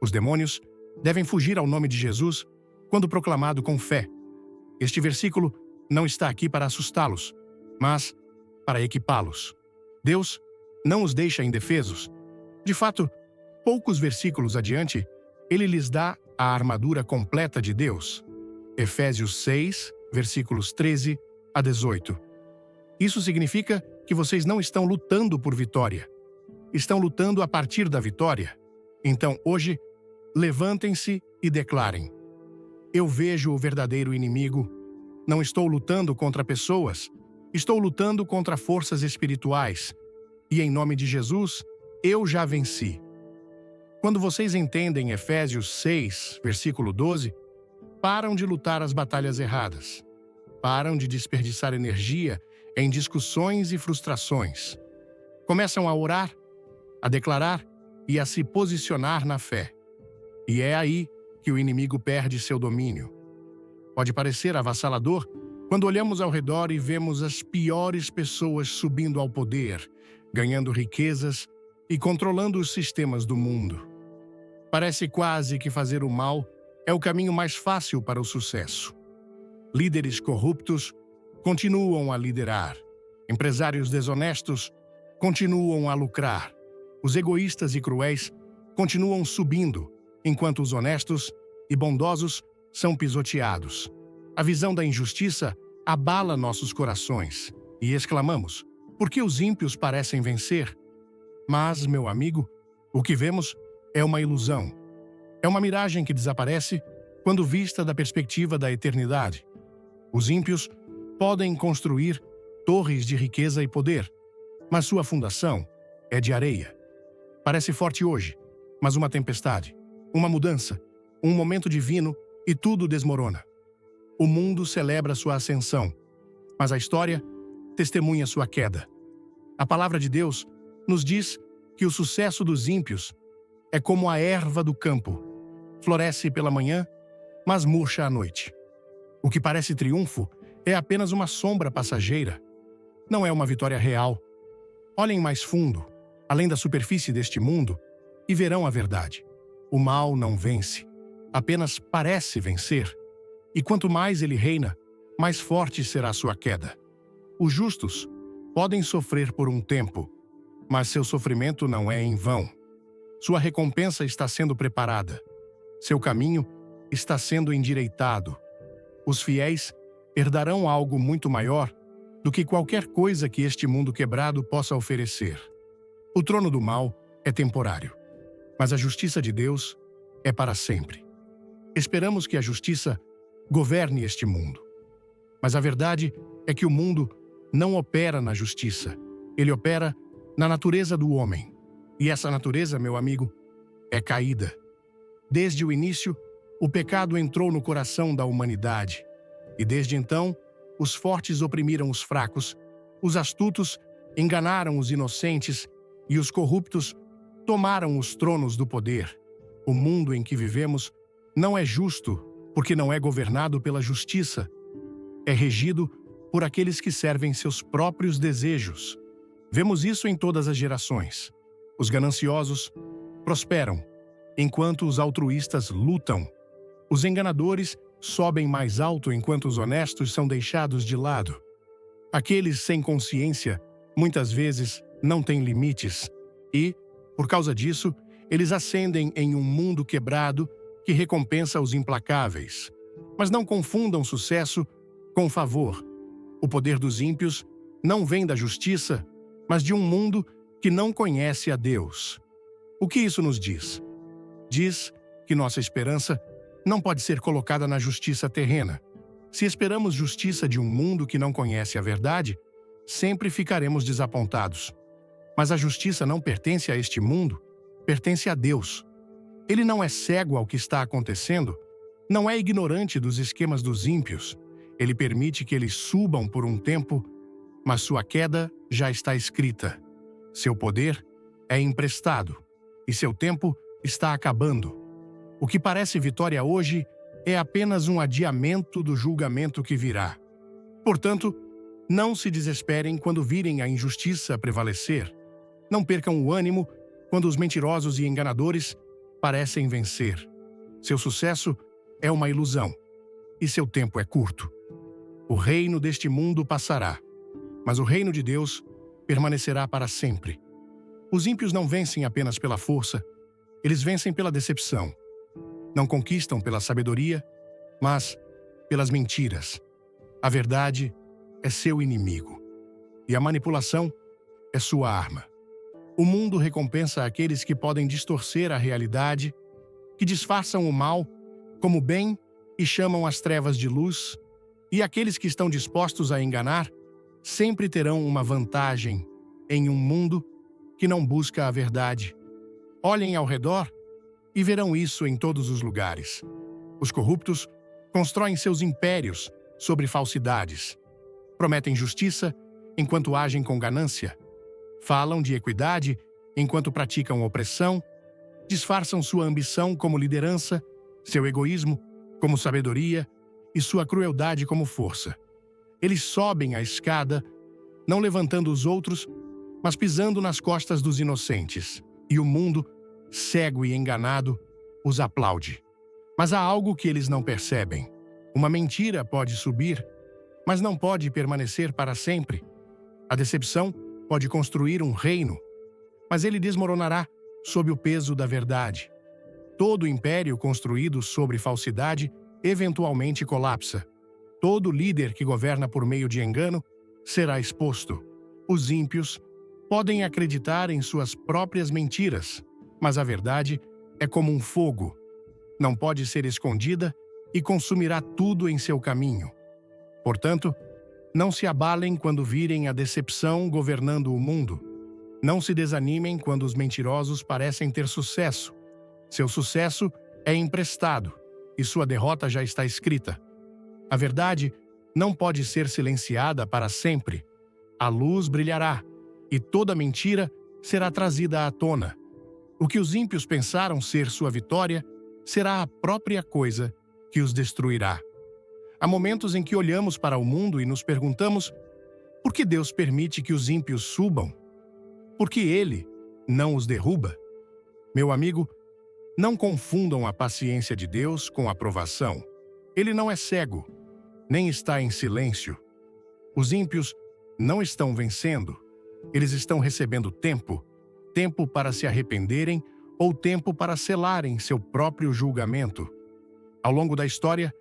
A: os demônios, devem fugir ao nome de Jesus quando proclamado com fé. Este versículo não está aqui para assustá-los, mas para equipá-los. Deus não os deixa indefesos. De fato, poucos versículos adiante, ele lhes dá a armadura completa de Deus. Efésios 6, versículos 13 a 18. Isso significa que vocês não estão lutando por vitória. Estão lutando a partir da vitória. Então, hoje, levantem-se e declarem: eu vejo o verdadeiro inimigo. Não estou lutando contra pessoas. Estou lutando contra forças espirituais. E em nome de Jesus, eu já venci. Quando vocês entendem Efésios 6, versículo 12, param de lutar as batalhas erradas. Param de desperdiçar energia em discussões e frustrações. Começam a orar, a declarar e a se posicionar na fé. E é aí que o inimigo perde seu domínio. Pode parecer avassalador quando olhamos ao redor e vemos as piores pessoas subindo ao poder, ganhando riquezas e controlando os sistemas do mundo. Parece quase que fazer o mal é o caminho mais fácil para o sucesso. Líderes corruptos continuam a liderar. Empresários desonestos continuam a lucrar. Os egoístas e cruéis continuam subindo, enquanto os honestos e bondosos são pisoteados. A visão da injustiça abala nossos corações e exclamamos: por que os ímpios parecem vencer? Mas, meu amigo, o que vemos é uma ilusão. É uma miragem que desaparece quando vista da perspectiva da eternidade. Os ímpios podem construir torres de riqueza e poder, mas sua fundação é de areia. Parece forte hoje, mas uma tempestade, uma mudança, um momento divino e tudo desmorona. O mundo celebra sua ascensão, mas a história testemunha sua queda. A palavra de Deus nos diz que o sucesso dos ímpios é como a erva do campo. Floresce pela manhã, mas murcha à noite. O que parece triunfo é apenas uma sombra passageira. Não é uma vitória real. Olhem mais fundo, além da superfície deste mundo, e verão a verdade. O mal não vence, apenas parece vencer. E quanto mais ele reina, mais forte será sua queda. Os justos podem sofrer por um tempo, mas seu sofrimento não é em vão. Sua recompensa está sendo preparada. Seu caminho está sendo endireitado. Os fiéis herdarão algo muito maior do que qualquer coisa que este mundo quebrado possa oferecer. O trono do mal é temporário, mas a justiça de Deus é para sempre. Esperamos que a justiça governe este mundo. Mas a verdade é que o mundo não opera na justiça. Ele opera na natureza do homem. E essa natureza, meu amigo, é caída. Desde o início, o pecado entrou no coração da humanidade. E desde então, os fortes oprimiram os fracos, os astutos enganaram os inocentes e os corruptos tomaram os tronos do poder. O mundo em que vivemos não é justo porque não é governado pela justiça. É regido por aqueles que servem seus próprios desejos. Vemos isso em todas as gerações. Os gananciosos prosperam, enquanto os altruístas lutam. Os enganadores sobem mais alto enquanto os honestos são deixados de lado. Aqueles sem consciência, muitas vezes, não têm limites e, por causa disso, eles ascendem em um mundo quebrado que recompensa os implacáveis. Mas não confundam sucesso com favor. O poder dos ímpios não vem da justiça, mas de um mundo que não conhece a Deus. O que isso nos diz? Diz que nossa esperança não pode ser colocada na justiça terrena. Se esperamos justiça de um mundo que não conhece a verdade, sempre ficaremos desapontados. Mas a justiça não pertence a este mundo, pertence a Deus. Ele não é cego ao que está acontecendo, não é ignorante dos esquemas dos ímpios. Ele permite que eles subam por um tempo, mas sua queda já está escrita. Seu poder é emprestado e seu tempo está acabando. O que parece vitória hoje é apenas um adiamento do julgamento que virá. Portanto, não se desesperem quando virem a injustiça prevalecer. Não percam o ânimo quando os mentirosos e enganadores parecem vencer. Seu sucesso é uma ilusão e seu tempo é curto. O reino deste mundo passará, mas o reino de Deus permanecerá para sempre. Os ímpios não vencem apenas pela força, eles vencem pela decepção. Não conquistam pela sabedoria, mas pelas mentiras. A verdade é seu inimigo, e a manipulação é sua arma. O mundo recompensa aqueles que podem distorcer a realidade, que disfarçam o mal como bem e chamam as trevas de luz, e aqueles que estão dispostos a enganar sempre terão uma vantagem em um mundo que não busca a verdade. Olhem ao redor e verão isso em todos os lugares. Os corruptos constroem seus impérios sobre falsidades. Prometem justiça enquanto agem com ganância. Falam de equidade enquanto praticam opressão. Disfarçam sua ambição como liderança, seu egoísmo como sabedoria e sua crueldade como força. Eles sobem a escada, não levantando os outros, mas pisando nas costas dos inocentes. E o mundo, cego e enganado, os aplaude. Mas há algo que eles não percebem. Uma mentira pode subir, mas não pode permanecer para sempre. A decepção pode construir um reino, mas ele desmoronará sob o peso da verdade. Todo império construído sobre falsidade eventualmente colapsa. Todo líder que governa por meio de engano será exposto. Os ímpios podem acreditar em suas próprias mentiras, mas a verdade é como um fogo. Não pode ser escondida e consumirá tudo em seu caminho. Portanto, não se abalem quando virem a decepção governando o mundo. Não se desanimem quando os mentirosos parecem ter sucesso. Seu sucesso é emprestado e sua derrota já está escrita. A verdade não pode ser silenciada para sempre. A luz brilhará e toda mentira será trazida à tona. O que os ímpios pensaram ser sua vitória será a própria coisa que os destruirá. Há momentos em que olhamos para o mundo e nos perguntamos: por que Deus permite que os ímpios subam? Por que Ele não os derruba? Meu amigo, não confundam a paciência de Deus com a provação. Ele não é cego, nem está em silêncio. Os ímpios não estão vencendo. Eles estão recebendo tempo, tempo para se arrependerem ou tempo para selarem seu próprio julgamento. Ao longo da história,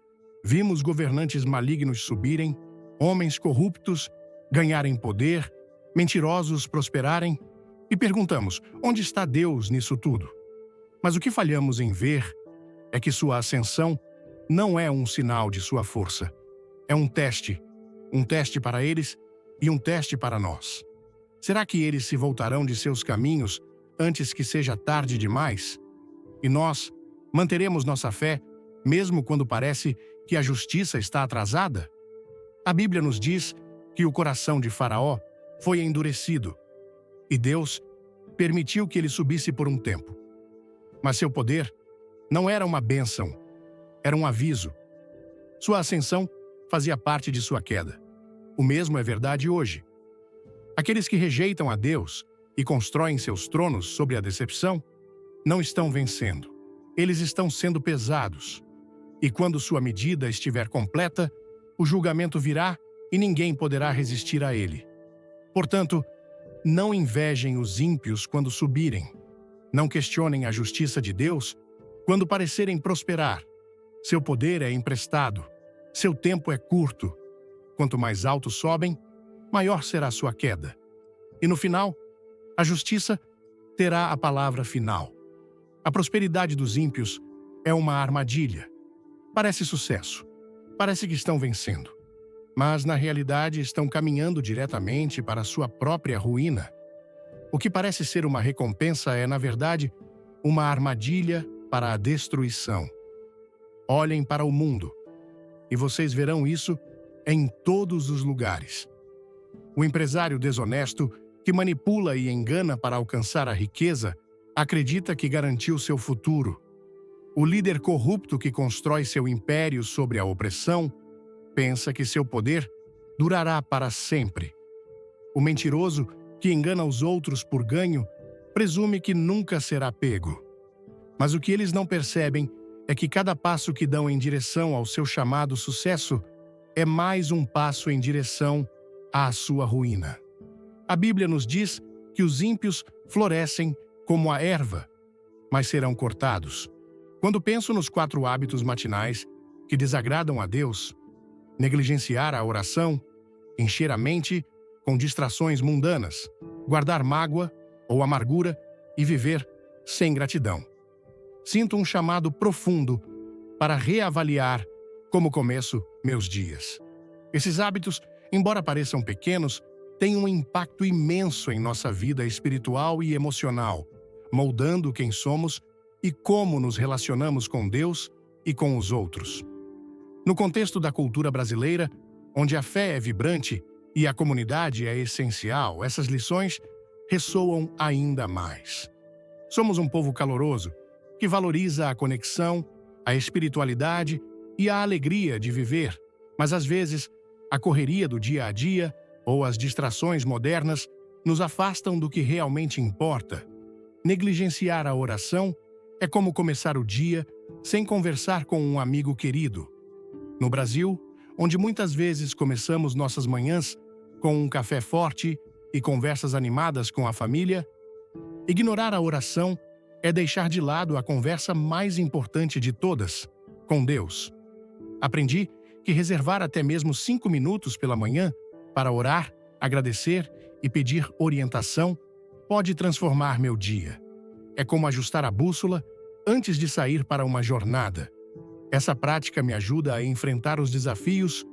A: vimos governantes malignos subirem, homens corruptos ganharem poder, mentirosos prosperarem, e perguntamos: onde está Deus nisso tudo? Mas o que falhamos em ver é que sua ascensão não é um sinal de sua força. É um teste para eles e um teste para nós. Será que eles se voltarão de seus caminhos antes que seja tarde demais? E nós manteremos nossa fé, mesmo quando parece que a justiça está atrasada? A Bíblia nos diz que o coração de Faraó foi endurecido e Deus permitiu que ele subisse por um tempo. Mas seu poder não era uma bênção, era um aviso. Sua ascensão fazia parte de sua queda. O mesmo é verdade hoje. Aqueles que rejeitam a Deus e constroem seus tronos sobre a decepção não estão vencendo. Eles estão sendo pesados. E quando sua medida estiver completa, o julgamento virá e ninguém poderá resistir a ele. Portanto, não invejem os ímpios quando subirem. Não questionem a justiça de Deus quando parecerem prosperar. Seu poder é emprestado. Seu tempo é curto. Quanto mais alto sobem, maior será sua queda. E no final, a justiça terá a palavra final. A prosperidade dos ímpios é uma armadilha. Parece sucesso. Parece que estão vencendo. Mas, na realidade, estão caminhando diretamente para sua própria ruína. O que parece ser uma recompensa é, na verdade, uma armadilha para a destruição. Olhem para o mundo, e vocês verão isso em todos os lugares. O empresário desonesto, que manipula e engana para alcançar a riqueza, acredita que garantiu seu futuro. O líder corrupto que constrói seu império sobre a opressão pensa que seu poder durará para sempre. O mentiroso, que engana os outros por ganho, presume que nunca será pego. Mas o que eles não percebem é que cada passo que dão em direção ao seu chamado sucesso é mais um passo em direção à sua ruína. A Bíblia nos diz que os ímpios florescem como a erva, mas serão cortados. Quando penso nos 4 hábitos matinais que desagradam a Deus, negligenciar a oração, encher a mente com distrações mundanas, guardar mágoa ou amargura e viver sem gratidão. Sinto um chamado profundo para reavaliar como começo meus dias. Esses hábitos, embora pareçam pequenos, têm um impacto imenso em nossa vida espiritual e emocional, moldando quem somos e como nos relacionamos com Deus e com os outros. No contexto da cultura brasileira, onde a fé é vibrante e a comunidade é essencial, essas lições ressoam ainda mais. Somos um povo caloroso, que valoriza a conexão, a espiritualidade e a alegria de viver, mas às vezes a correria do dia a dia ou as distrações modernas nos afastam do que realmente importa. Negligenciar a oração é como começar o dia sem conversar com um amigo querido. No Brasil, onde muitas vezes começamos nossas manhãs com um café forte e conversas animadas com a família, ignorar a oração é deixar de lado a conversa mais importante de todas, com Deus. Aprendi que reservar até mesmo 5 minutos pela manhã para orar, agradecer e pedir orientação pode transformar meu dia. É como ajustar a bússola antes de sair para uma jornada. Essa prática me ajuda a enfrentar os desafios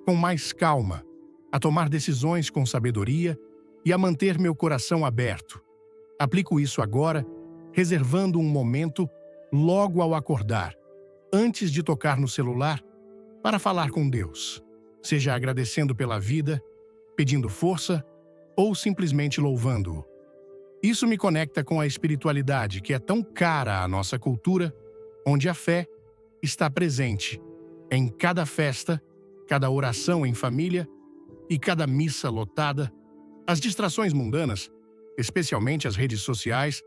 A: com mais calma, a tomar decisões com sabedoria e a manter meu coração aberto. Aplico isso agora, reservando um momento logo ao acordar, antes de tocar no celular, para falar com Deus, seja agradecendo pela vida, pedindo força ou simplesmente louvando-o. Isso me conecta com a espiritualidade que é tão cara à nossa cultura, onde a fé está presente em cada festa, cada oração em família e cada missa lotada. As distrações mundanas, especialmente as redes sociais,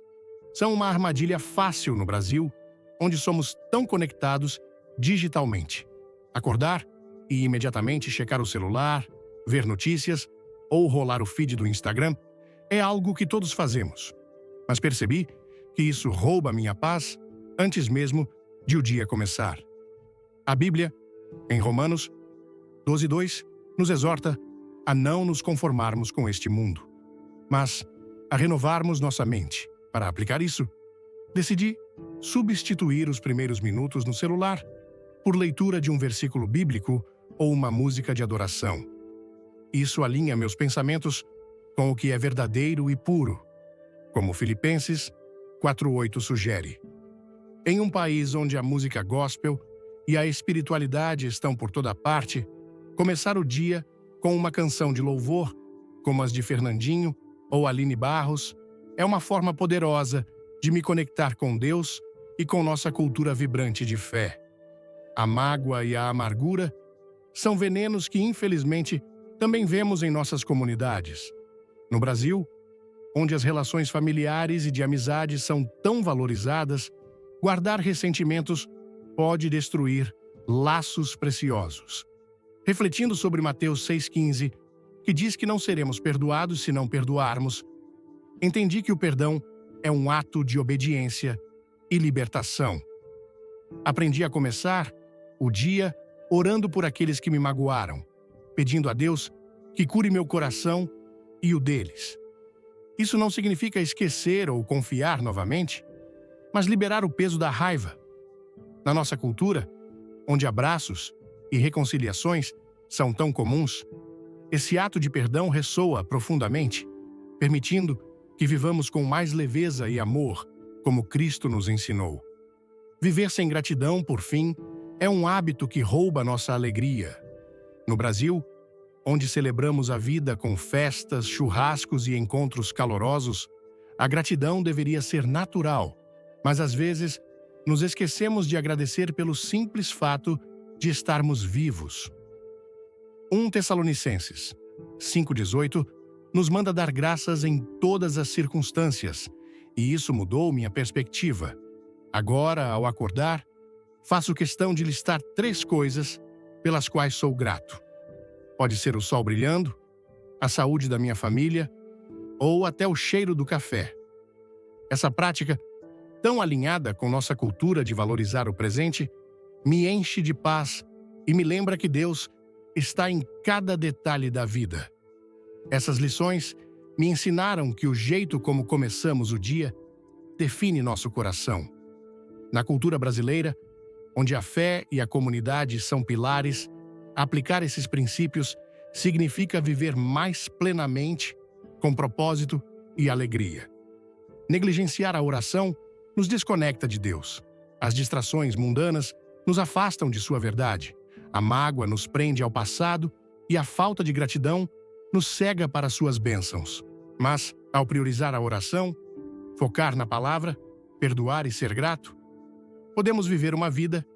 A: são uma armadilha fácil no Brasil, onde somos tão conectados digitalmente. Acordar e imediatamente checar o celular, ver notícias ou rolar o feed do Instagram é algo que todos fazemos. Mas percebi que isso rouba minha paz antes mesmo de o dia começar. A Bíblia, em Romanos 12:2, nos exorta a não nos conformarmos com este mundo, mas a renovarmos nossa mente. Para aplicar isso, decidi substituir os primeiros minutos no celular por leitura de um versículo bíblico ou uma música de adoração. Isso alinha meus pensamentos com o que é verdadeiro e puro, como Filipenses 4:8 sugere. Em um país onde a música gospel e a espiritualidade estão por toda parte, Começar o dia com uma canção de louvor, como as de Fernandinho ou Aline Barros, é uma forma poderosa de me conectar com Deus e com nossa cultura vibrante de fé. A mágoa e a amargura são venenos que, infelizmente, também vemos em nossas comunidades. No Brasil, onde as relações familiares e de amizade são tão valorizadas, guardar ressentimentos pode destruir laços preciosos. Refletindo sobre Mateus 6,15, que diz que não seremos perdoados se não perdoarmos, entendi que o perdão é um ato de obediência e libertação. Aprendi a começar o dia orando por aqueles que me magoaram, pedindo a Deus que cure meu coração e o deles. Isso não significa esquecer ou confiar novamente, mas liberar o peso da raiva. Na nossa cultura, onde abraços e reconciliações são tão comuns, esse ato de perdão ressoa profundamente, permitindo que vivamos com mais leveza e amor, como Cristo nos ensinou. Viver sem gratidão, por fim, é um hábito que rouba nossa alegria. No Brasil, onde celebramos a vida com festas, churrascos e encontros calorosos, a gratidão deveria ser natural, mas às vezes nos esquecemos de agradecer pelo simples fato de estarmos vivos. 1 Tessalonicenses 5,18 nos manda dar graças em todas as circunstâncias, e isso mudou minha perspectiva. Agora, ao acordar, faço questão de listar 3 coisas pelas quais sou grato. Pode ser o sol brilhando, a saúde da minha família ou até o cheiro do café. Essa prática, tão alinhada com nossa cultura de valorizar o presente, me enche de paz e me lembra que Deus está em cada detalhe da vida. Essas lições me ensinaram que o jeito como começamos o dia define nosso coração. Na cultura brasileira, onde a fé e a comunidade são pilares, aplicar esses princípios significa viver mais plenamente, com propósito e alegria. Negligenciar a oração nos desconecta de Deus. As distrações mundanas nos afastam de sua verdade. A mágoa nos prende ao passado e a falta de gratidão nos cega para suas bênçãos. Mas, ao priorizar a oração, focar na palavra, perdoar e ser grato, podemos viver uma vida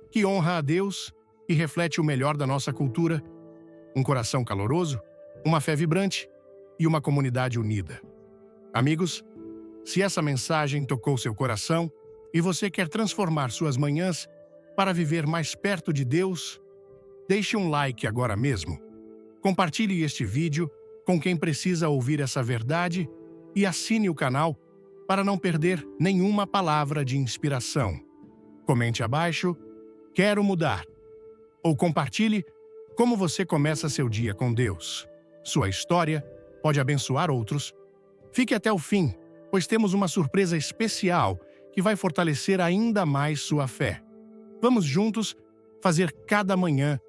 A: que honra a Deus e reflete o melhor da nossa cultura, um coração caloroso, uma fé vibrante e uma comunidade unida. Amigos, se essa mensagem tocou seu coração e você quer transformar suas manhãs para viver mais perto de Deus, deixe um like agora mesmo. Compartilhe este vídeo com quem precisa ouvir essa verdade e assine o canal para não perder nenhuma palavra de inspiração. Comente abaixo, quero mudar. Ou compartilhe como você começa seu dia com Deus. Sua história pode abençoar outros. Fique até o fim, pois temos uma surpresa especial que vai fortalecer ainda mais sua fé. Vamos juntos fazer cada manhã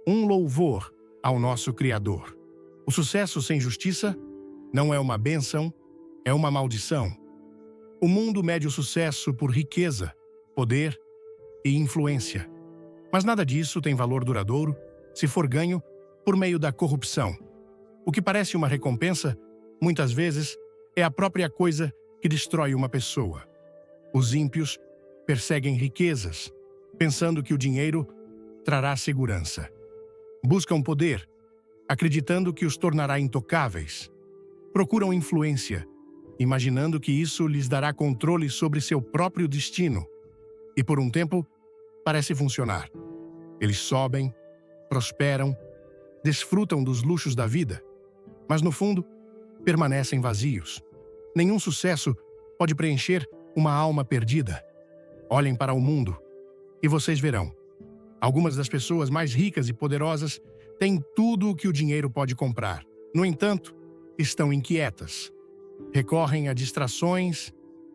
A: um louvor ao nosso Criador. O sucesso sem justiça não é uma bênção, é uma maldição. O mundo mede o sucesso por riqueza, poder e influência. Mas nada disso tem valor duradouro se for ganho por meio da corrupção. O que parece uma recompensa, muitas vezes, é a própria coisa que destrói uma pessoa. Os ímpios perseguem riquezas, pensando que o dinheiro trará segurança. Buscam poder, acreditando que os tornará intocáveis. Procuram influência, imaginando que isso lhes dará controle sobre seu próprio destino. E por um tempo, parece funcionar. Eles sobem, prosperam, desfrutam dos luxos da vida, mas no fundo, permanecem vazios. Nenhum sucesso pode preencher uma alma perdida. Olhem para o mundo e vocês verão. Algumas das pessoas mais ricas e poderosas têm tudo o que o dinheiro pode comprar. No entanto, estão inquietas. Recorrem a distrações,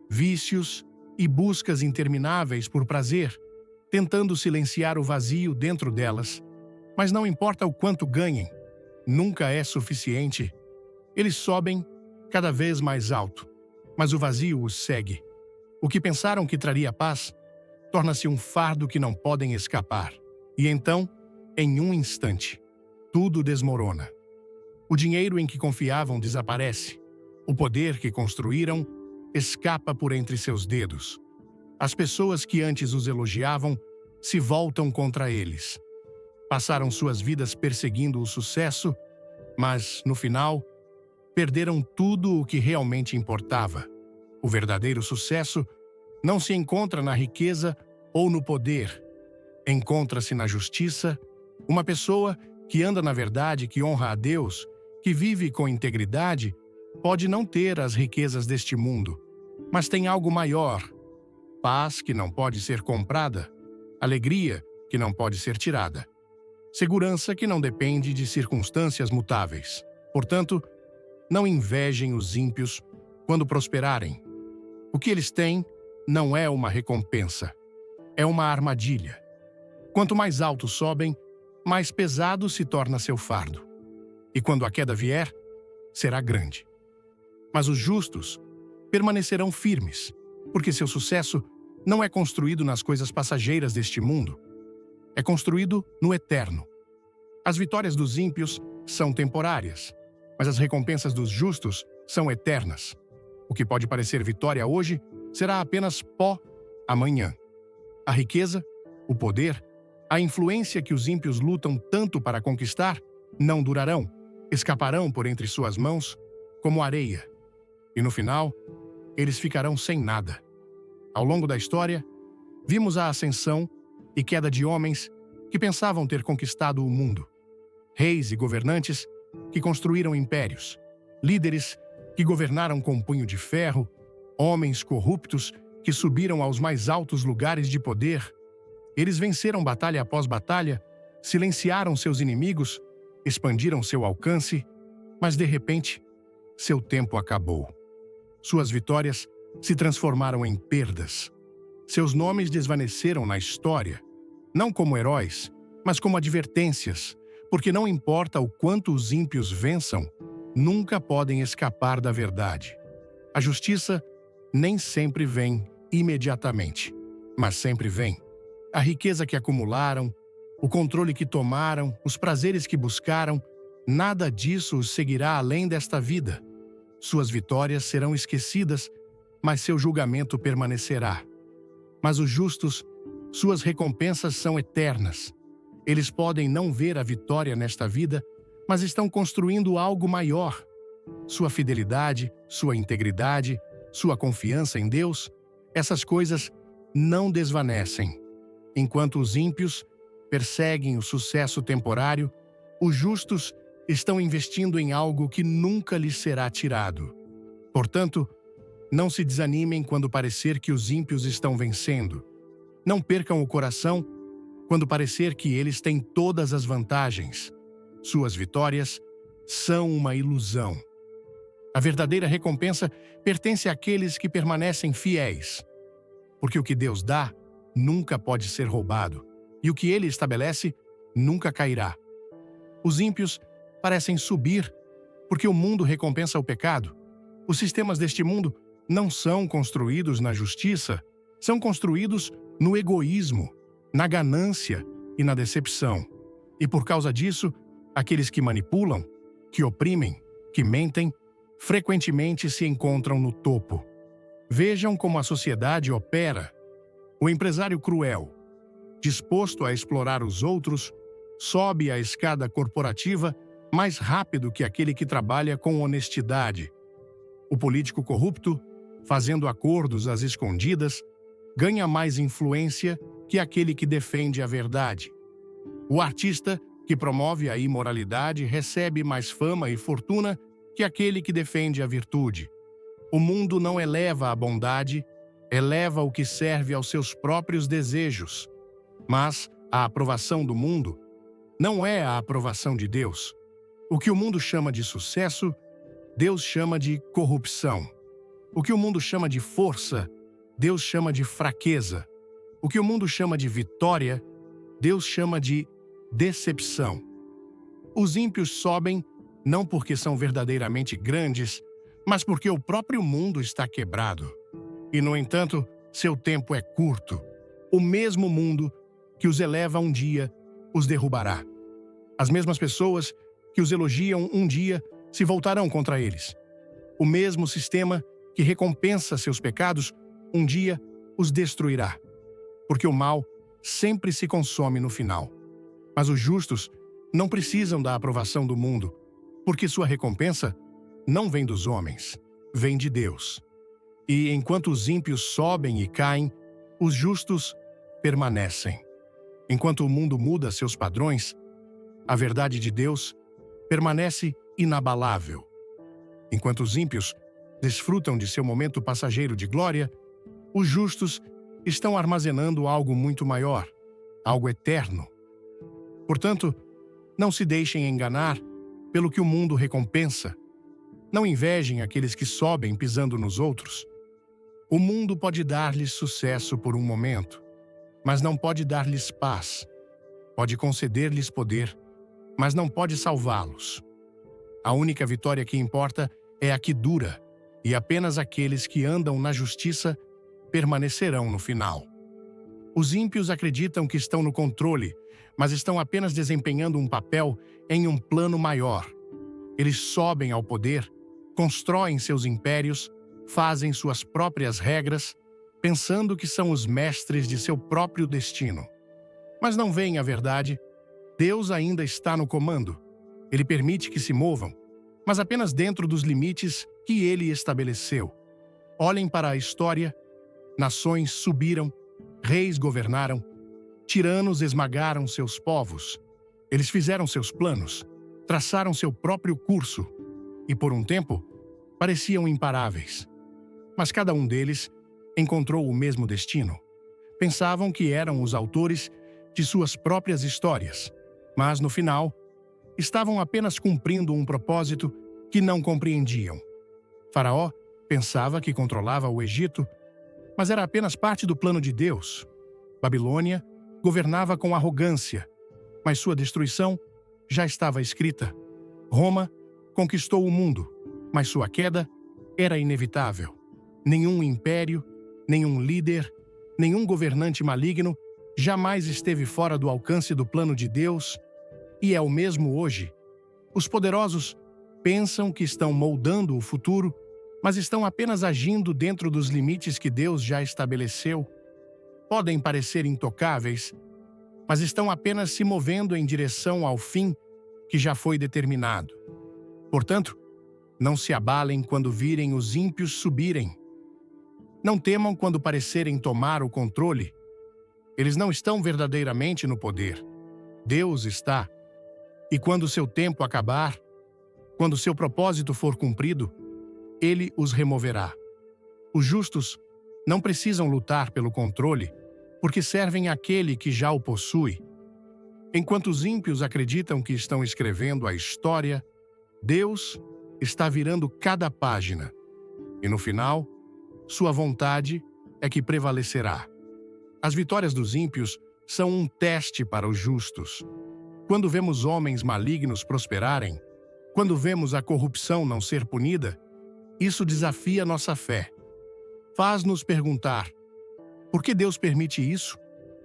A: vícios e buscas intermináveis por prazer, tentando silenciar o vazio dentro delas. Mas não importa o quanto ganhem, nunca é suficiente. Eles sobem cada vez mais alto, mas o vazio os segue. O que pensaram que traria paz torna-se um fardo que não podem escapar. E então, em um instante, tudo desmorona. O dinheiro em que confiavam desaparece. O poder que construíram escapa por entre seus dedos. As pessoas que antes os elogiavam se voltam contra eles. Passaram suas vidas perseguindo o sucesso, mas, no final, perderam tudo o que realmente importava. O verdadeiro sucesso não se encontra na riqueza ou no poder. Encontra-se na justiça. Uma pessoa que anda na verdade, que honra a Deus, que vive com integridade, pode não ter as riquezas deste mundo, mas tem algo maior: paz que não pode ser comprada, alegria que não pode ser tirada, segurança que não depende de circunstâncias mutáveis. Portanto, não invejem os ímpios quando prosperarem. O que eles têm não é uma recompensa, é uma armadilha. Quanto mais alto sobem, mais pesado se torna seu fardo. E quando a queda vier, será grande. Mas os justos permanecerão firmes, porque seu sucesso não é construído nas coisas passageiras deste mundo. É construído no eterno. As vitórias dos ímpios são temporárias, mas as recompensas dos justos são eternas. O que pode parecer vitória hoje será apenas pó amanhã. A riqueza, o poder, a influência que os ímpios lutam tanto para conquistar não durarão, escaparão por entre suas mãos como areia. E no final, eles ficarão sem nada. Ao longo da história, vimos a ascensão e queda de homens que pensavam ter conquistado o mundo. Reis e governantes que construíram impérios, líderes que governaram com punho de ferro, homens corruptos que subiram aos mais altos lugares de poder. Eles venceram batalha após batalha, silenciaram seus inimigos, expandiram seu alcance, mas de repente, seu tempo acabou. Suas vitórias se transformaram em perdas. Seus nomes desvaneceram na história, não como heróis, mas como advertências, porque não importa o quanto os ímpios vençam, nunca podem escapar da verdade. A justiça nem sempre vem imediatamente, mas sempre vem. A riqueza que acumularam, o controle que tomaram, os prazeres que buscaram, nada disso os seguirá além desta vida. Suas vitórias serão esquecidas, mas seu julgamento permanecerá. Mas os justos, suas recompensas são eternas. Eles podem não ver a vitória nesta vida, mas estão construindo algo maior. Sua fidelidade, sua integridade, sua confiança em Deus, essas coisas não desvanecem. Enquanto os ímpios perseguem o sucesso temporário, os justos estão investindo em algo que nunca lhes será tirado. Portanto, não se desanimem quando parecer que os ímpios estão vencendo. Não percam o coração quando parecer que eles têm todas as vantagens. Suas vitórias são uma ilusão. A verdadeira recompensa pertence àqueles que permanecem fiéis, porque o que Deus dá nunca pode ser roubado, e o que Ele estabelece nunca cairá. Os ímpios parecem subir, porque o mundo recompensa o pecado. Os sistemas deste mundo não são construídos na justiça, são construídos no egoísmo, na ganância e na decepção. E por causa disso, aqueles que manipulam, que oprimem, que mentem, frequentemente se encontram no topo. Vejam como a sociedade opera. O empresário cruel, disposto a explorar os outros, sobe a escada corporativa mais rápido que aquele que trabalha com honestidade. O político corrupto, fazendo acordos às escondidas, ganha mais influência que aquele que defende a verdade. O artista que promove a imoralidade recebe mais fama e fortuna que aquele que defende a virtude. O mundo não eleva a bondade, eleva o que serve aos seus próprios desejos. Mas a aprovação do mundo não é a aprovação de Deus. O que o mundo chama de sucesso, Deus chama de corrupção. O que o mundo chama de força, Deus chama de fraqueza. O que o mundo chama de vitória, Deus chama de decepção. Os ímpios sobem não porque são verdadeiramente grandes, mas porque o próprio mundo está quebrado. E, no entanto, seu tempo é curto. O mesmo mundo que os eleva um dia os derrubará. As mesmas pessoas que os elogiam um dia se voltarão contra eles. O mesmo sistema que recompensa seus pecados um dia os destruirá, porque o mal sempre se consome no final. Mas os justos não precisam da aprovação do mundo, porque sua recompensa não vem dos homens, vem de Deus. E enquanto os ímpios sobem e caem, os justos permanecem. Enquanto o mundo muda seus padrões, a verdade de Deus permanece inabalável. Enquanto os ímpios desfrutam de seu momento passageiro de glória, os justos estão armazenando algo muito maior, algo eterno. Portanto, não se deixem enganar pelo que o mundo recompensa. Não invejem aqueles que sobem pisando nos outros. O mundo pode dar-lhes sucesso por um momento, mas não pode dar-lhes paz. Pode conceder-lhes poder, mas não pode salvá-los. A única vitória que importa é a que dura, e apenas aqueles que andam na justiça permanecerão no final. Os ímpios acreditam que estão no controle, mas estão apenas desempenhando um papel em um plano maior. Eles sobem ao poder, constroem seus impérios, fazem suas próprias regras, pensando que são os mestres de seu próprio destino. Mas não veem a verdade. Deus ainda está no comando. Ele permite que se movam, mas apenas dentro dos limites que ele estabeleceu. Olhem para a história. Nações subiram, reis governaram, tiranos esmagaram seus povos. Eles fizeram seus planos, traçaram seu próprio curso e, por um tempo, pareciam imparáveis. Mas cada um deles encontrou o mesmo destino. Pensavam que eram os autores de suas próprias histórias, mas, no final, estavam apenas cumprindo um propósito que não compreendiam. Faraó pensava que controlava o Egito, mas era apenas parte do plano de Deus. Babilônia governava com arrogância, mas sua destruição já estava escrita. Roma conquistou o mundo, mas sua queda era inevitável. Nenhum império, nenhum líder, nenhum governante maligno jamais esteve fora do alcance do plano de Deus, e é o mesmo hoje. Os poderosos pensam que estão moldando o futuro, mas estão apenas agindo dentro dos limites que Deus já estabeleceu. Podem parecer intocáveis, mas estão apenas se movendo em direção ao fim que já foi determinado. Portanto, não se abalem quando virem os ímpios subirem. Não temam quando parecerem tomar o controle. Eles não estão verdadeiramente no poder. Deus está. E quando seu tempo acabar, quando seu propósito for cumprido, ele os removerá. Os justos não precisam lutar pelo controle, porque servem àquele que já o possui. Enquanto os ímpios acreditam que estão escrevendo a história, Deus está virando cada página. E no final, sua vontade é que prevalecerá. As vitórias dos ímpios são um teste para os justos. Quando vemos homens malignos prosperarem, quando vemos a corrupção não ser punida, isso desafia nossa fé. Faz-nos perguntar: por que Deus permite isso?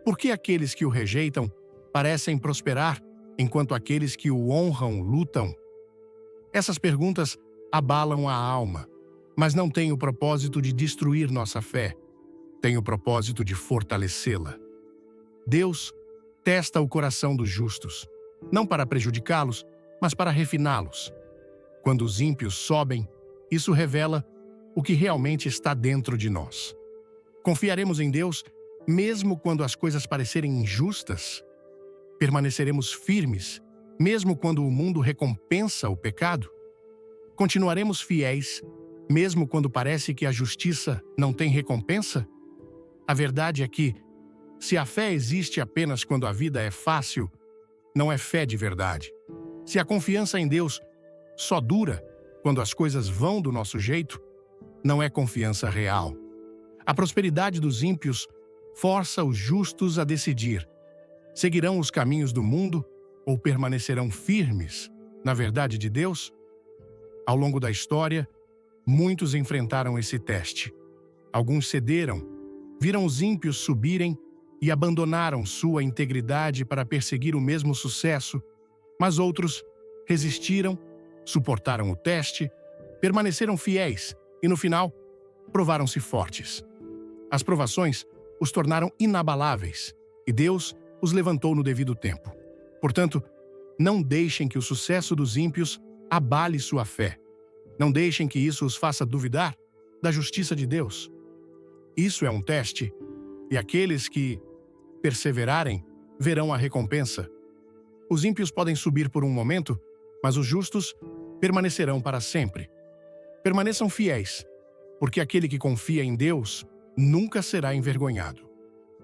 A: Por que aqueles que o rejeitam parecem prosperar, enquanto aqueles que o honram lutam? Essas perguntas abalam a alma, mas não têm o propósito de destruir nossa fé. Têm o propósito de fortalecê-la. Deus testa o coração dos justos, não para prejudicá-los, mas para refiná-los. Quando os ímpios sobem, isso revela o que realmente está dentro de nós. Confiaremos em Deus mesmo quando as coisas parecerem injustas? Permaneceremos firmes mesmo quando o mundo recompensa o pecado? Continuaremos fiéis mesmo quando parece que a justiça não tem recompensa? A verdade é que, se a fé existe apenas quando a vida é fácil, não é fé de verdade. Se a confiança em Deus só dura quando as coisas vão do nosso jeito, não é confiança real. A prosperidade dos ímpios força os justos a decidir: seguirão os caminhos do mundo ou permanecerão firmes na verdade de Deus? Ao longo da história, muitos enfrentaram esse teste. Alguns cederam, viram os ímpios subirem e abandonaram sua integridade para perseguir o mesmo sucesso, Mas outros resistiram, suportaram o teste, permaneceram fiéis e, no final, provaram-se fortes. As provações os tornaram inabaláveis e Deus os levantou no devido tempo. Portanto, não deixem que o sucesso dos ímpios abale sua fé. Não deixem que isso os faça duvidar da justiça de Deus. Isso é um teste, e aqueles que perseverarem verão a recompensa. Os ímpios podem subir por um momento, mas os justos permanecerão para sempre. Permaneçam fiéis, porque aquele que confia em Deus nunca será envergonhado.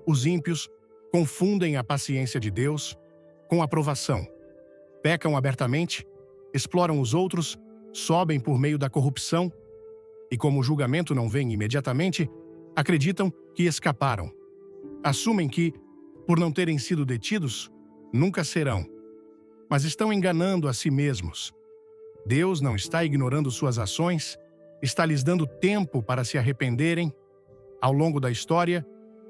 A: Os ímpios confundem a paciência de Deus com a provação. Pecam abertamente, exploram os outros, sobem por meio da corrupção e, como o julgamento não vem imediatamente, acreditam que escaparam. Assumem que, por não terem sido detidos, nunca serão. Mas estão enganando a si mesmos. Deus não está ignorando suas ações, está lhes dando tempo para se arrependerem. Ao longo da história,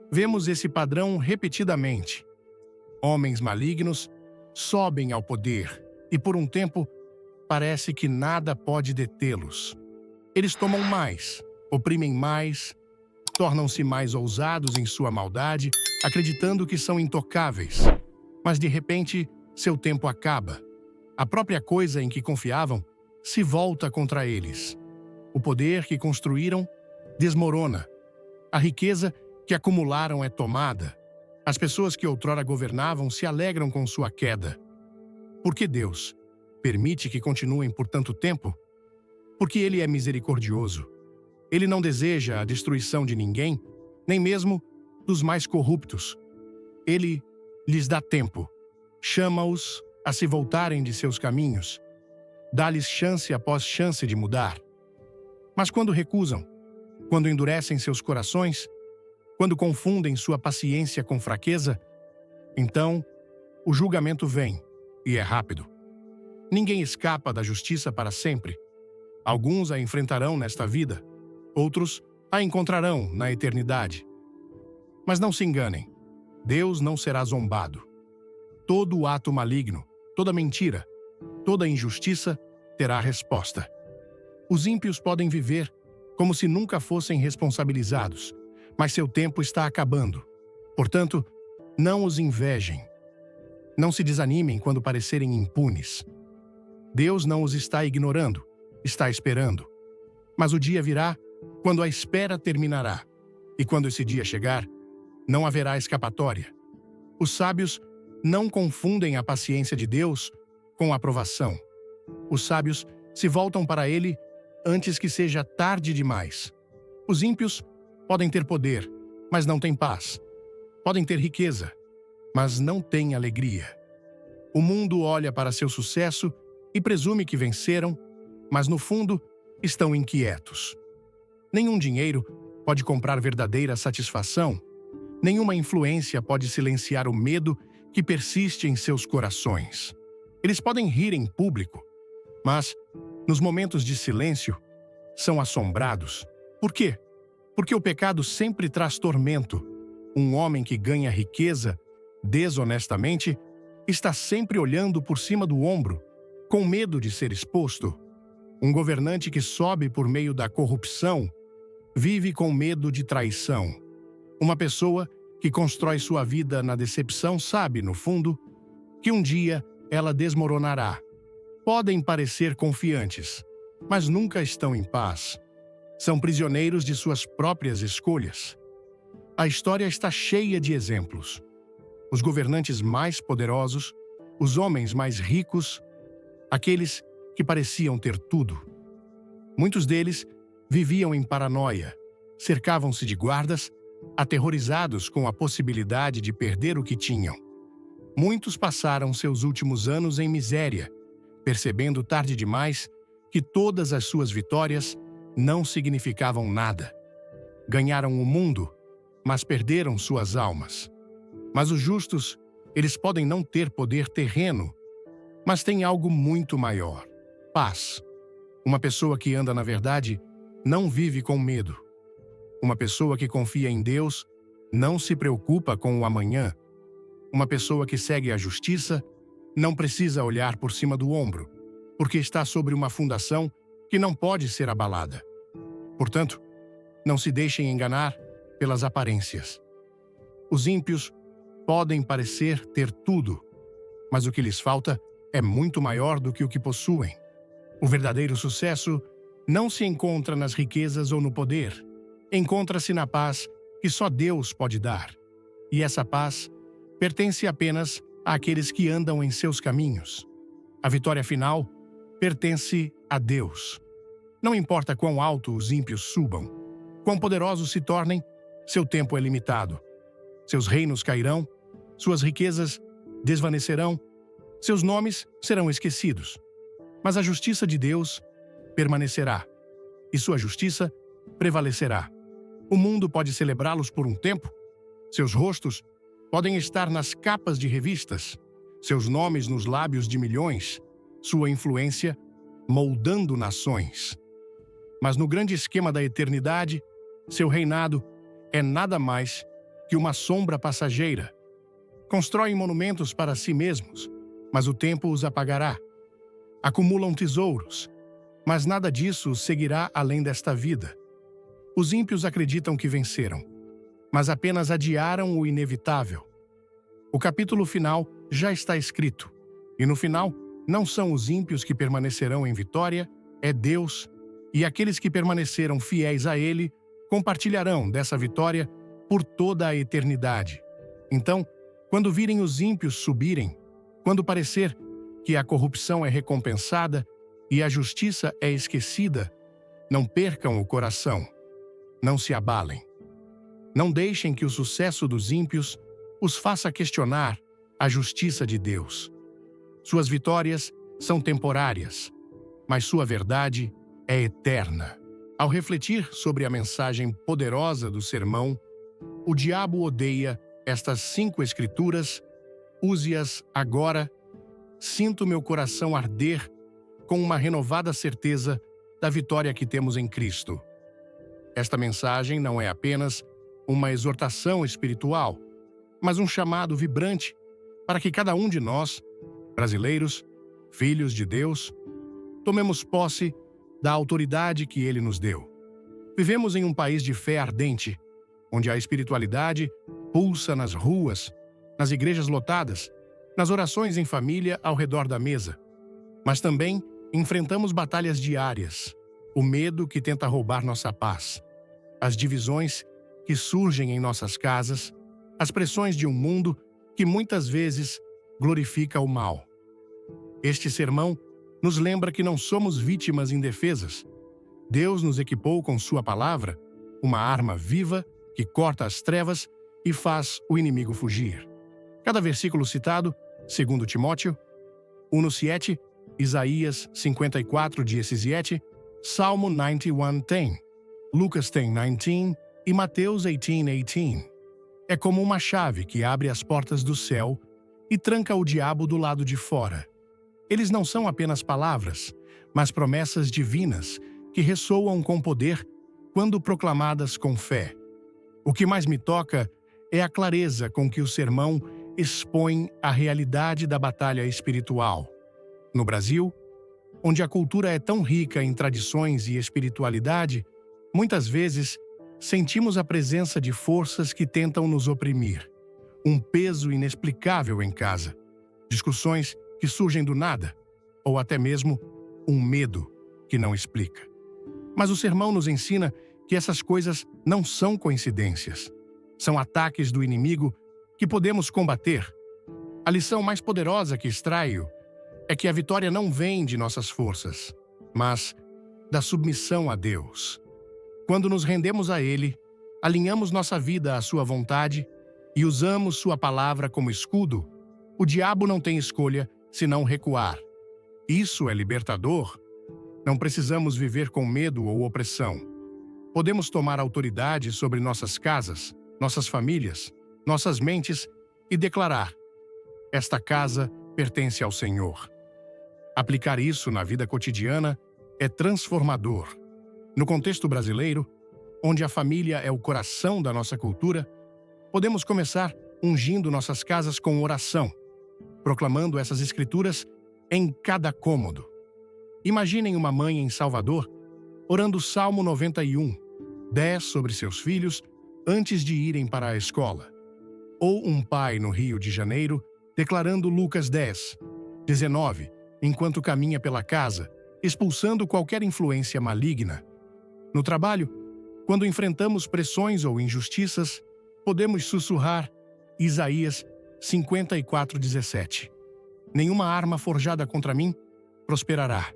A: vemos esse padrão repetidamente. Homens malignos sobem ao poder e, por um tempo, parece que nada pode detê-los. Eles tomam mais, oprimem mais, tornam-se mais ousados em sua maldade, acreditando que são intocáveis. Mas, de repente, seu tempo acaba. A própria coisa em que confiavam se volta contra eles. O poder que construíram desmorona. A riqueza que acumularam é tomada. As pessoas que outrora governavam se alegram com sua queda. Por que Deus permite que continuem por tanto tempo? Porque Ele é misericordioso. Ele não deseja a destruição de ninguém, nem mesmo dos mais corruptos. Ele lhes dá tempo, chama-os a se voltarem de seus caminhos, dá-lhes chance após chance de mudar. Mas quando recusam, quando endurecem seus corações, quando confundem sua paciência com fraqueza, então o julgamento vem, e é rápido. Ninguém escapa da justiça para sempre. Alguns a enfrentarão nesta vida, outros a encontrarão na eternidade. Mas não se enganem, Deus não será zombado. Todo ato maligno, toda mentira, toda injustiça terá resposta. Os ímpios podem viver como se nunca fossem responsabilizados, mas seu tempo está acabando. Portanto, não os invejem. Não se desanimem quando parecerem impunes. Deus não os está ignorando, está esperando. Mas o dia virá quando a espera terminará. E quando esse dia chegar, não haverá escapatória. Os sábios não confundem a paciência de Deus com a aprovação. Os sábios se voltam para Ele antes que seja tarde demais. Os ímpios podem ter poder, mas não têm paz. Podem ter riqueza, mas não têm alegria. O mundo olha para seu sucesso e presume que venceram, mas no fundo estão inquietos. Nenhum dinheiro pode comprar verdadeira satisfação. Nenhuma influência pode silenciar o medo que persiste em seus corações. Eles podem rir em público, mas, nos momentos de silêncio, são assombrados. Por quê? Porque o pecado sempre traz tormento. Um homem que ganha riqueza desonestamente está sempre olhando por cima do ombro, com medo de ser exposto. Um governante que sobe por meio da corrupção vive com medo de traição. Uma pessoa que constrói sua vida na decepção sabe, no fundo, que um dia ela desmoronará. Podem parecer confiantes, mas nunca estão em paz. São prisioneiros de suas próprias escolhas. A história está cheia de exemplos. Os governantes mais poderosos, os homens mais ricos, aqueles que pareciam ter tudo. Muitos deles viviam em paranoia, cercavam-se de guardas, aterrorizados com a possibilidade de perder o que tinham. Muitos passaram seus últimos anos em miséria, percebendo tarde demais que todas as suas vitórias não significavam nada. Ganharam o mundo, mas perderam suas almas. Mas os justos, eles podem não ter poder terreno, mas têm algo muito maior: paz. Uma pessoa que anda na verdade não vive com medo. Uma pessoa que confia em Deus não se preocupa com o amanhã. Uma pessoa que segue a justiça não precisa olhar por cima do ombro, porque está sobre uma fundação que não pode ser abalada. Portanto, não se deixem enganar pelas aparências. Os ímpios podem parecer ter tudo, mas o que lhes falta é muito maior do que o que possuem. O verdadeiro sucesso não se encontra nas riquezas ou no poder. Encontra-se na paz que só Deus pode dar. E essa paz pertence apenas àqueles que andam em seus caminhos. A vitória final pertence a Deus. Não importa quão alto os ímpios subam, quão poderosos se tornem, seu tempo é limitado. Seus reinos cairão, suas riquezas desvanecerão, seus nomes serão esquecidos. Mas a justiça de Deus permanecerá, e sua justiça prevalecerá. O mundo pode celebrá-los por um tempo, seus rostos podem estar nas capas de revistas, seus nomes nos lábios de milhões, sua influência moldando nações. Mas no grande esquema da eternidade, seu reinado é nada mais que uma sombra passageira. Constroem monumentos para si mesmos, mas o tempo os apagará. Acumulam tesouros, mas nada disso os seguirá além desta vida. Os ímpios acreditam que venceram, mas apenas adiaram o inevitável. O capítulo final já está escrito, e no final não são os ímpios que permanecerão em vitória, é Deus, e aqueles que permaneceram fiéis a Ele compartilharão dessa vitória por toda a eternidade. Então, quando virem os ímpios subirem, quando parecer que a corrupção é recompensada e a justiça é esquecida, não percam o coração, não se abalem. Não deixem que o sucesso dos ímpios os faça questionar a justiça de Deus. Suas vitórias são temporárias, mas sua verdade é eterna. Ao refletir sobre a mensagem poderosa do sermão, o diabo odeia estas 5 escrituras, use-as agora. Sinto meu coração arder com uma renovada certeza da vitória que temos em Cristo. Esta mensagem não é apenas uma exortação espiritual, mas um chamado vibrante para que cada um de nós, brasileiros, filhos de Deus, tomemos posse da autoridade que Ele nos deu. Vivemos em um país de fé ardente, onde a espiritualidade pulsa nas ruas, nas igrejas lotadas, nas orações em família ao redor da mesa. Mas também enfrentamos batalhas diárias, o medo que tenta roubar nossa paz, as divisões que surgem em nossas casas, as pressões de um mundo que muitas vezes glorifica o mal. Este sermão nos lembra que não somos vítimas indefesas. Deus nos equipou com sua palavra, uma arma viva que corta as trevas e faz o inimigo fugir. Cada versículo citado, 2 Timóteo 1:7, Isaías 54:17, Salmo 91:10, Lucas 10:19 e Mateus 18:18. É como uma chave que abre as portas do céu e tranca o diabo do lado de fora. Eles não são apenas palavras, mas promessas divinas que ressoam com poder quando proclamadas com fé. O que mais me toca é a clareza com que o sermão expõe a realidade da batalha espiritual. No Brasil, onde a cultura é tão rica em tradições e espiritualidade, muitas vezes sentimos a presença de forças que tentam nos oprimir. Um peso inexplicável em casa, discussões que surgem do nada, ou até mesmo um medo que não explica. Mas o sermão nos ensina que essas coisas não são coincidências. São ataques do inimigo que podemos combater. A lição mais poderosa que extraio é que a vitória não vem de nossas forças, mas da submissão a Deus. Quando nos rendemos a Ele, alinhamos nossa vida à sua vontade e usamos sua palavra como escudo, o diabo não tem escolha senão recuar. Isso é libertador. Não precisamos viver com medo ou opressão. Podemos tomar autoridade sobre nossas casas, nossas famílias, nossas mentes e declarar: esta casa pertence ao Senhor. Aplicar isso na vida cotidiana é transformador. No contexto brasileiro, onde a família é o coração da nossa cultura, podemos começar ungindo nossas casas com oração, proclamando essas escrituras em cada cômodo. Imaginem uma mãe em Salvador orando o Salmo 91, 10 sobre seus filhos antes de irem para a escola. Ou um pai no Rio de Janeiro declarando Lucas 10, 19, enquanto caminha pela casa, expulsando qualquer influência maligna. No trabalho, quando enfrentamos pressões ou injustiças, podemos sussurrar Isaías 54:17. Nenhuma arma forjada contra mim prosperará.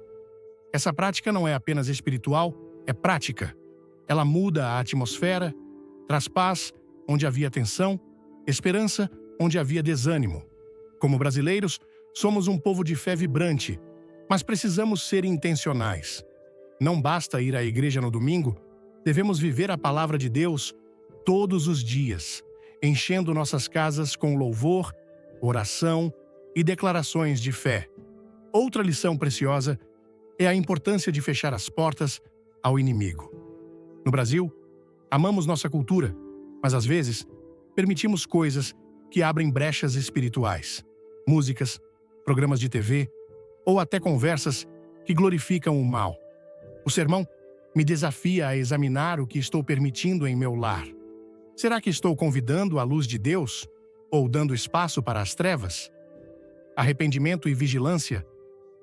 A: Essa prática não é apenas espiritual, é prática. Ela muda a atmosfera, traz paz onde havia tensão, esperança onde havia desânimo. Como brasileiros, somos um povo de fé vibrante, mas precisamos ser intencionais. Não basta ir à igreja no domingo, devemos viver a palavra de Deus todos os dias, enchendo nossas casas com louvor, oração e declarações de fé. Outra lição preciosa é a importância de fechar as portas ao inimigo. No Brasil, amamos nossa cultura, mas às vezes permitimos coisas que abrem brechas espirituais. Músicas, programas de TV ou até conversas que glorificam o mal. O sermão me desafia a examinar o que estou permitindo em meu lar. Será que estou convidando a luz de Deus ou dando espaço para as trevas? Arrependimento e vigilância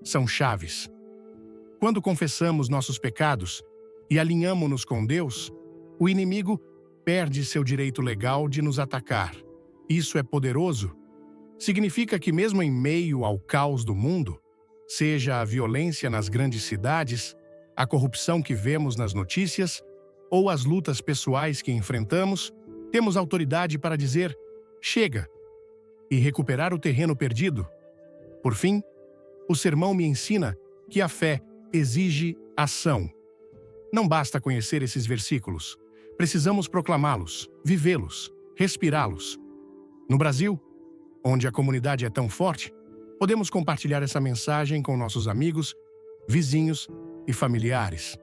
A: são chaves. Quando confessamos nossos pecados e alinhamo-nos com Deus, o inimigo perde seu direito legal de nos atacar. Isso é poderoso. Significa que mesmo em meio ao caos do mundo, seja a violência nas grandes cidades, a corrupção que vemos nas notícias ou as lutas pessoais que enfrentamos, temos autoridade para dizer chega e recuperar o terreno perdido. Por fim, o sermão me ensina que a fé exige ação. Não basta conhecer esses versículos. Precisamos proclamá-los, vivê-los, respirá-los. No Brasil, onde a comunidade é tão forte, podemos compartilhar essa mensagem com nossos amigos, vizinhos e familiares.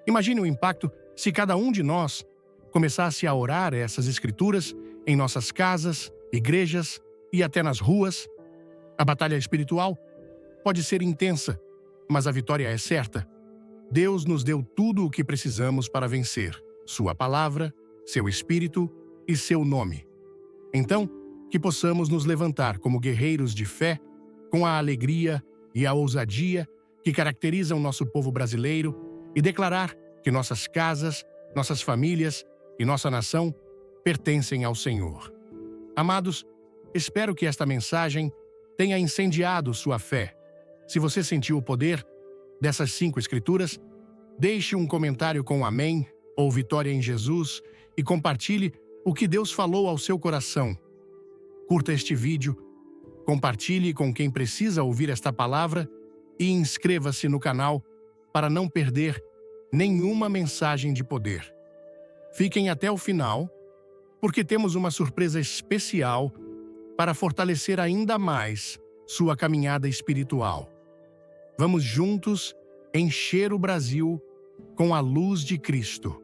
A: Imagine o impacto se cada um de nós começasse a orar essas escrituras em nossas casas, igrejas e até nas ruas. A batalha espiritual pode ser intensa, mas a vitória é certa. Deus nos deu tudo o que precisamos para vencer: sua palavra, seu espírito e seu nome. Então, que possamos nos levantar como guerreiros de fé, com a alegria e a ousadia que caracterizam nosso povo brasileiro e declarar que nossas casas, nossas famílias e nossa nação pertencem ao Senhor. Amados, espero que esta mensagem tenha incendiado sua fé. Se você sentiu o poder dessas 5 escrituras, deixe um comentário com amém ou vitória em Jesus e compartilhe o que Deus falou ao seu coração. Curta este vídeo, compartilhe com quem precisa ouvir esta palavra e inscreva-se no canal para não perder nenhuma mensagem de poder. Fiquem até o final, porque temos uma surpresa especial para fortalecer ainda mais sua caminhada espiritual. Vamos juntos encher o Brasil com a luz de Cristo.